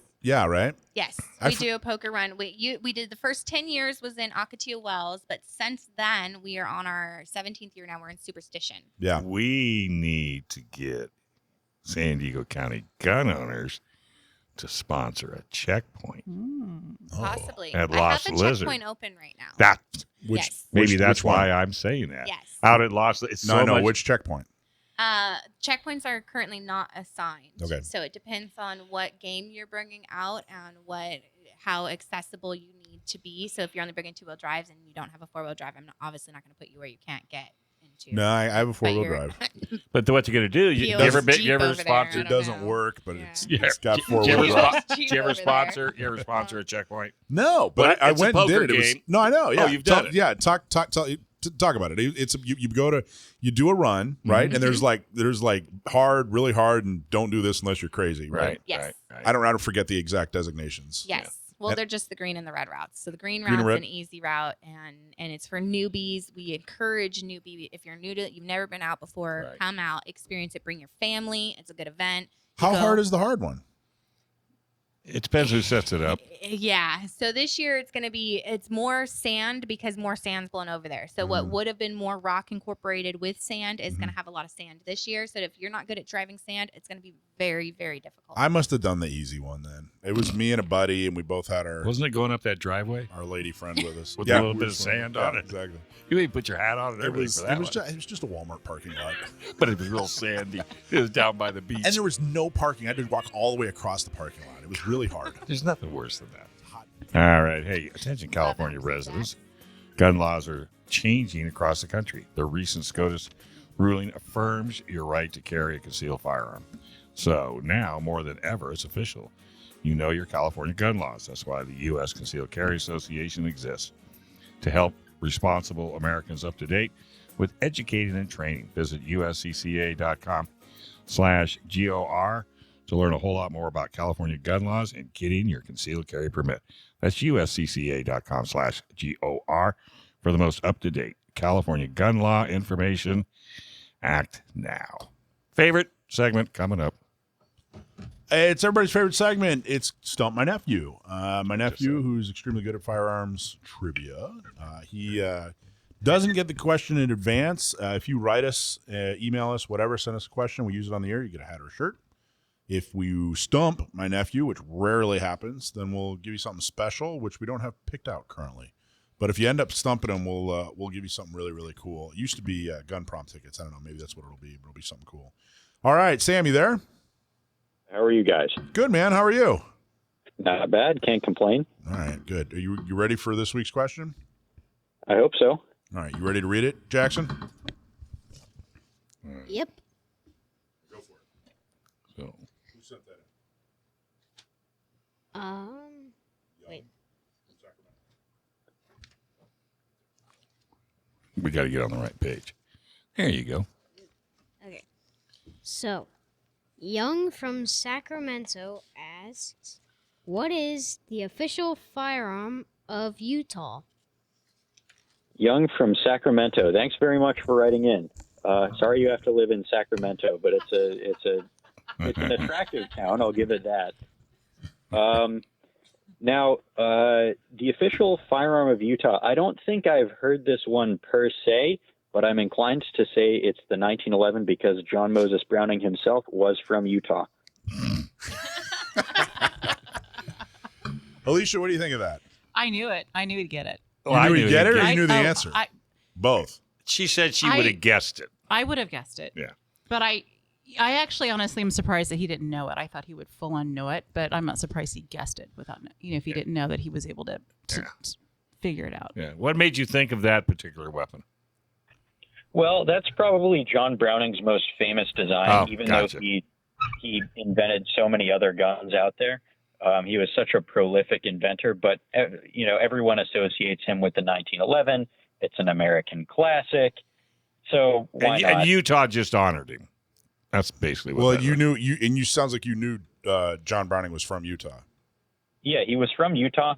right? Yes, I we f- do a poker run. We did the first 10 years was in Akatia Wells, but since then we are on our 17th year now. We're in Superstition. Yeah. We need to get San Diego County gun owners to sponsor a checkpoint. Oh. Possibly. At I Lost have the Lizard. checkpoint open right now. That Which Yes. maybe which- that's which one? why I'm saying that. Yes. Out at Lost, it's No, so I know much. which checkpoint. Checkpoints are currently not assigned. Okay. So it depends on what game you're bringing out and how accessible you need to be. So if you're only bringing 2-wheel drives and you don't have a 4-wheel drive, I'm obviously not going to put you where you can't get into. No, I have a But 4-wheel you're- drive. But what you're going to do? You Feel ever Jeep you ever over there. sponsor? I It don't doesn't know. work, but Yeah. it's got Do 4-wheel you drive. ever, Jeep do you ever over there. sponsor? You ever sponsor a checkpoint? No, But but I it's a went and did poker it. It was, game. no, I know. Yeah, Oh, you've done it. Yeah, talk about it. It's you go to you do a run, right? And there's like hard, really hard, and don't do this unless you're crazy, right? Yes. Right. I don't forget the exact designations. Yes. Well, And- they're just the green and the red routes. So the green Green and route's red? an easy route, and it's for newbies. We encourage newbie. If you're new to it, you've never been out before, Right. come out, experience it, bring your family. It's a good event. You How go- hard is the hard one? It depends who sets it up. Yeah. So this year it's more sand because more sand's blown over there. So what would have been more rock incorporated with sand is going to have a lot of sand this year. So if you're not good at driving sand, it's going to be very, very difficult. I must have done the easy one then. It was me and a buddy, and we both had Wasn't it going up that driveway our lady friend with us. with a little bit of sand on it? Exactly. You even put your hat on and It everything was, for that it was, one. just, it was just a Walmart parking lot. But it was real sandy. It was down by the beach. And there was no parking. I had to walk all the way across the parking lot. It was really hard. There's nothing worse than that. All right. Hey, attention, California residents. Gun laws are changing across the country. The recent SCOTUS ruling affirms your right to carry a concealed firearm. So now, more than ever, it's official. You know your California gun laws. That's why the U.S. Concealed Carry Association exists, to help responsible Americans up to date with educating and training. Visit uscca.com/GOR to learn a whole lot more about California gun laws and getting your concealed carry permit. That's uscca.com/GOR for the most up-to-date California gun law information. Act now. Favorite segment coming up. It's everybody's favorite segment. It's Stump My Nephew. My nephew, who's extremely good at firearms trivia. He doesn't get the question in advance. If you write us, email us, whatever, send us a question, we use it on the air, you get a hat or a shirt. If we stump my nephew, which rarely happens, then we'll give you something special, which we don't have picked out currently. But if you end up stumping him, we'll give you something really, really cool. It used to be gun prom tickets. I don't know. Maybe that's what it'll be. But it'll be something cool. All right, Sam, you there? How are you guys? Good, man. How are you? Not bad. Can't complain. All right, good. Are you ready for this week's question? I hope so. All right, you ready to read it, Jackson? Yep. Go for it. So, Who sent that Wait. we got to get on the right page. There you go. Okay. So, Young from Sacramento asks, what is the official firearm of Utah? Young from Sacramento. Thanks very much for writing in. Sorry you have to live in Sacramento, but it's an attractive town. I'll give it that. Now, the official firearm of Utah, I don't think I've heard this one per se, but I'm inclined to say it's the 1911 because John Moses Browning himself was from Utah. Alicia, what do you think of that? I knew it. I knew he'd get it. You knew he'd get it, or you knew the I- answer? I- Both. She said she would have guessed it. I would have guessed it. Yeah. But I actually honestly am surprised that he didn't know it. I thought he would full on know it, but I'm not surprised he guessed it without, if he didn't know that he was able to figure it out. Yeah. What made you think of that particular weapon? Well, that's probably John Browning's most famous design, even gotcha. though he invented so many other guns out there. He was such a prolific inventor, but everyone associates him with the 1911. It's an American classic, so why not? And Utah just honored him. That's basically what. Well, that you was. knew you sounds like you knew John Browning was from Utah. Yeah, he was from Utah.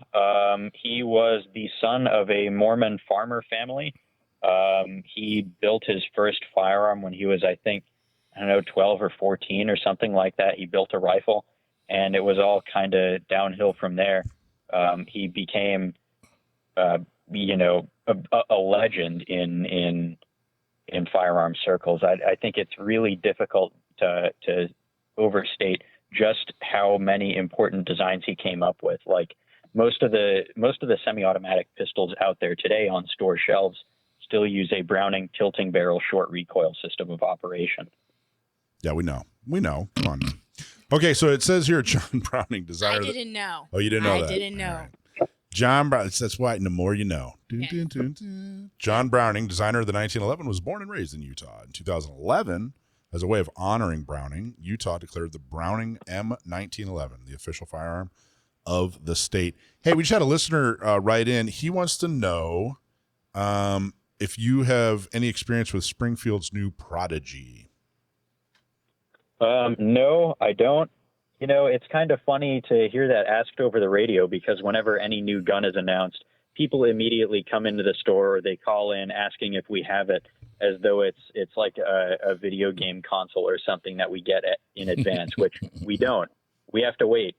He was the son of a Mormon farmer family. He built his first firearm when he was, I think, 12 or 14 or something like that. He built a rifle, and it was all kind of downhill from there. He became, a legend in firearm circles. I think it's really difficult to overstate just how many important designs he came up with. Like most of the semi-automatic pistols out there today on store shelves still use a Browning tilting barrel short recoil system of operation. Yeah, we know. Come on. Okay, so it says here, John Browning, designer. I didn't know. Oh, you didn't know I that? didn't know. Right. John Browning. That's why the more you know. Okay. John Browning, designer of the 1911, was born and raised in Utah. In 2011, as a way of honoring Browning, Utah declared the Browning M1911 the official firearm of the state. Hey, we just had a listener write in. He wants to know if you have any experience with Springfield's new Prodigy. No, I don't. It's kind of funny to hear that asked over the radio because whenever any new gun is announced, people immediately come into the store or they call in asking if we have it, as though it's like a video game console or something that we get in advance, which we don't. We have to wait.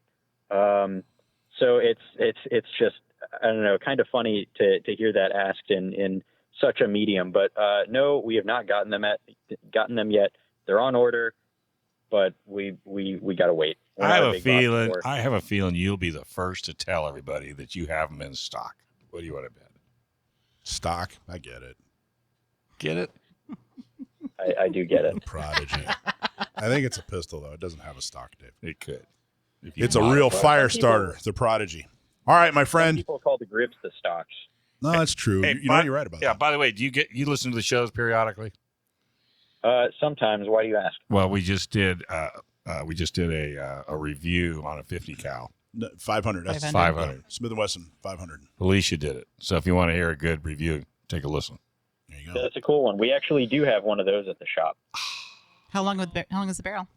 So it's just, I don't know, kind of funny to hear that asked in such a medium. But no, we have not gotten them yet. They're on order, but we got to wait. I have a feeling you'll be the first to tell everybody that you have them in stock. What do you want to bet? Stock? I get it. Get it? I do get it. Prodigy. I think it's a pistol, though. It doesn't have a stock, Dave. It could. It's a real fire starter. The Prodigy. All right, my friend. Some people call the grips the stocks. No, that's true. Hey, You're right about that. Yeah, by the way, you listen to the shows periodically? Sometimes. Why do you ask? Well, we just did a review on a 50 cal. 500. That's 500. Smith & Wesson 500. Alicia did it. So if you want to hear a good review, take a listen. There you go. That's a cool one. We actually do have one of those at the shop. How long is the barrel?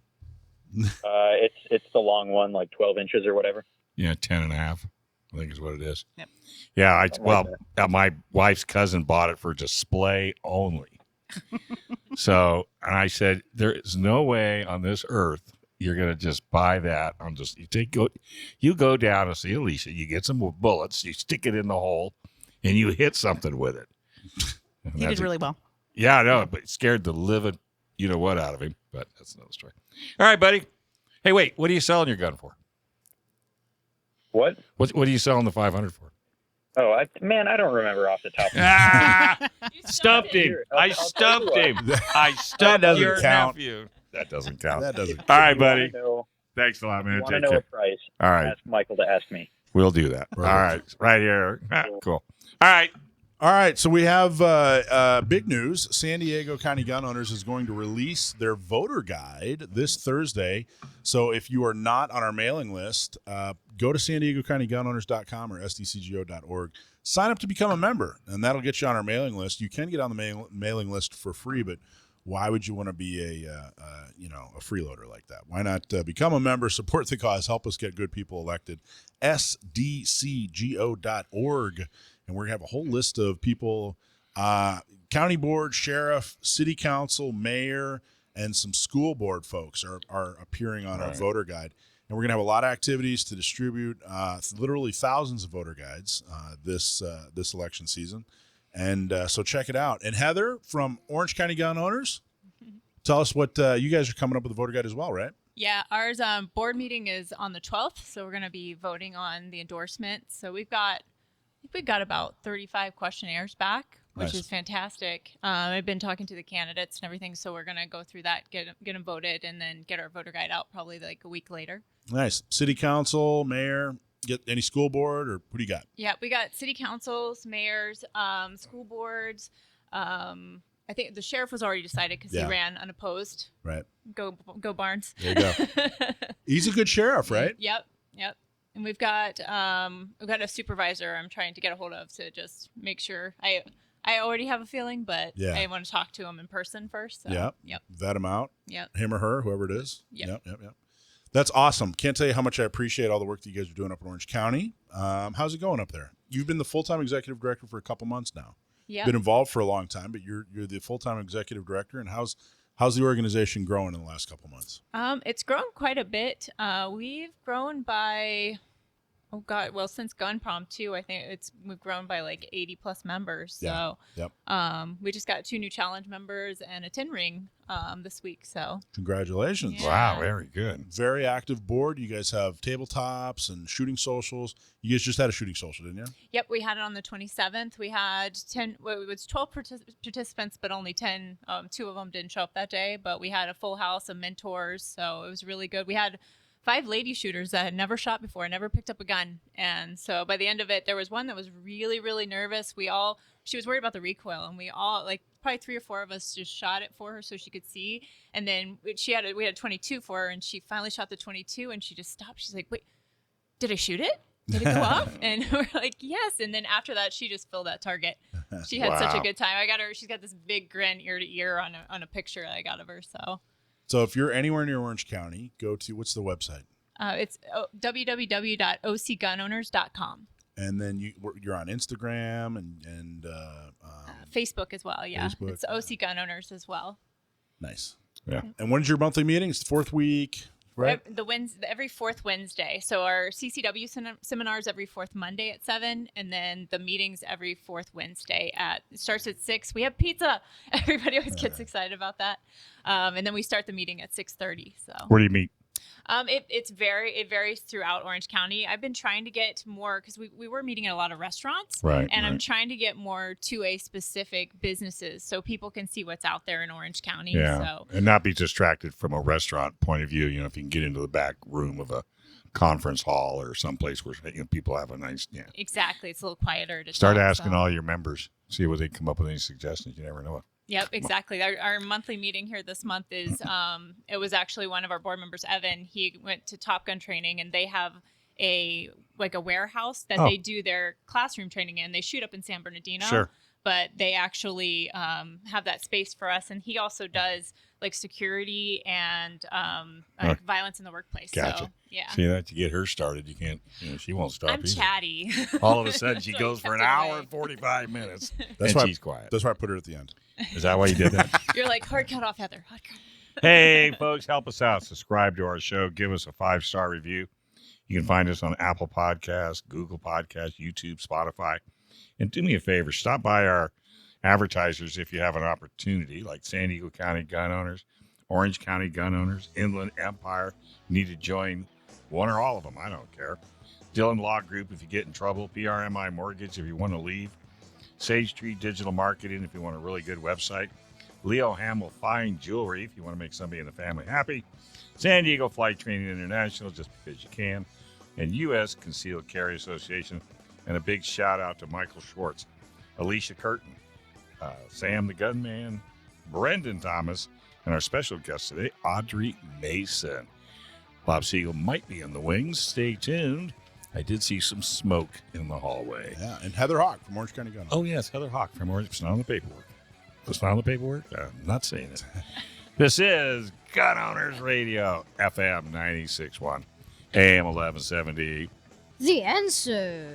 It's the long one, like 12 inches or whatever. Yeah, 10 and a half, I think is what it is. Yep. Yeah, my wife's cousin bought it for display only. So, and I said, there is no way on this earth you're going to just buy that. You go down and see Alicia, you get some bullets, you stick it in the hole, and you hit something with it. You did really well. Yeah, I know, but it scared the living you-know-what out of him. But that's another story. All right, buddy. Hey, wait, what are you selling your gun for? What? What are you selling the 500 for? Oh, I don't remember off the top of my head. Stumped him. I stumped him. I stumped your nephew. That doesn't count. That doesn't. All right, buddy. Know, Thanks a lot, man. want to Take know care. a price? All right. Ask Michael to ask me. We'll do that. All right. Right here. Cool. All right. All right, so we have big news. San Diego County Gun Owners is going to release their voter guide this Thursday. So if you are not on our mailing list, go to SanDiegoCountyGunOwners.com or SDCGO.org. Sign up to become a member, and that'll get you on our mailing list. You can get on the mailing list for free, but why would you want to be a freeloader like that? Why not become a member, support the cause, help us get good people elected? SDCGO.org. And we're going to have a whole list of people, county board, sheriff, city council, mayor, and some school board folks are appearing on our voter guide. And we're going to have a lot of activities to distribute literally thousands of voter guides this election season. And so check it out. And Heather from Orange County Gun Owners, tell us what you guys are coming up with a voter guide as well, right? Yeah, ours board meeting is on the 12th, so we're going to be voting on the endorsement. So we've got about 35 questionnaires back, which is fantastic. I've been talking to the candidates and everything, so we're going to go through that, get them voted, and then get our voter guide out probably like a week later. Nice. City council, mayor, get any school board, or who do you got? Yeah, we got city councils, mayors, school boards. I think the sheriff was already decided because he ran unopposed. Right. Go Barnes. There you go. He's a good sheriff, right? Yep. And we've got a supervisor I'm trying to get a hold of to just make sure. I already have a feeling, but I want to talk to him in person first. So. Yep. Vet him out. Yep. Him or her, whoever it is. Yep. That's awesome. Can't tell you how much I appreciate all the work that you guys are doing up in Orange County. How's it going up there? You've been the full-time executive director for a couple months now. Yeah. Been involved for a long time, but you're the full-time executive director. And how's the organization growing in the last couple months? It's grown quite a bit. We've grown by, since Gun Prom too, I think we've grown by like 80 plus members. So we just got 2 new challenge members and a 10 ring this week. So congratulations. Yeah. Wow, very good. Very active board. You guys have tabletops and shooting socials. You guys just had a shooting social, didn't you? Yep, we had it on the 27th. We had 10, it was 12 participants, but only 10. 2 of them didn't show up that day, but we had a full house of mentors. So it was really good. We had 5 lady shooters that had never shot before, never picked up a gun. And so by the end of it, there was one that was really, really nervous. She was worried about the recoil, and we all, like probably 3 or 4 of us just shot it for her so she could see. And then we had 22 for her, and she finally shot the 22, and she just stopped. She's like, wait, did I shoot it? Did it go off? And we're like, yes. And then after that, she just filled that target. She had such a good time. I got her. She's got this big grin ear to ear on a picture that I got of her. So if you're anywhere near Orange County, go to, what's the website? It's www.ocgunowners.com. And then you're on Instagram and Facebook as well. Yeah, Facebook. It's OC Gun Owners as well. Nice. Yeah. And when's your monthly meeting? It's the 4th week. right? Every fourth Wednesday. So our CCW seminars every fourth Monday at 7, and then the meetings every fourth Wednesday it starts at 6. We have pizza. Everybody always gets excited about that. And then we start the meeting at 6:30. So Where do you meet? It varies throughout Orange County. I've been trying to get more because we were meeting at a lot of restaurants, Right, and I'm right. trying to get more to a specific businesses so people can see what's out there in Orange County. Yeah, So and not be distracted from a restaurant point of view. You know, if you can get into the back room of a conference hall or someplace where people have a nice, exactly, it's a little quieter to Start talk, asking so. all your members, see what they come up with any suggestions. You never know it. Yep, exactly. Our monthly meeting here this month is it was actually one of our board members, Evan. He went to Top Gun training, and they have a warehouse that they do their classroom training in. They shoot up in San Bernardino. Sure. But they actually have that space for us, and he also does like security and violence in the workplace. Gotcha. So, yeah. See that you get her started, you can't. She won't stop. I'm either. chatty. All of a sudden, she So goes he for an kept it hour away. and 45 minutes, That's and why she's quiet. That's why I put her at the end. Is that why you did that? You're like, hard cut off, Heather. Hard cut. Hey, folks, help us out. Subscribe to our show. Give us a 5-star review. You can find us on Apple Podcasts, Google Podcasts, YouTube, Spotify. And do me a favor, stop by our advertisers if you have an opportunity, like San Diego County gun owners, Orange County gun owners, Inland Empire. You need to join one or all of them. I don't care. Dillon Law Group if you get in trouble. PRMI Mortgage if you want to leave. Sage Tree Digital Marketing if you want a really good website. Leo Hamill Fine Jewelry if you want to make somebody in the family happy. San Diego Flight Training International just because you can. And U.S. Concealed Carry Association. And a big shout out to Michael Schwartz, Alicia Curtin, Sam the Gunman, Brendan Thomas, and our special guest today, Audrey Mason. Bob Siegel might be in the wings. Stay tuned. I did see some smoke in the hallway. Yeah, and Heather Hawke from Orange County Gun. Oh, yes, Heather Hawke from Orange. It's not on the paperwork. It's not on the paperwork? I'm not saying it. This is Gun Owners Radio, FM 96.1, AM 1170. The answer.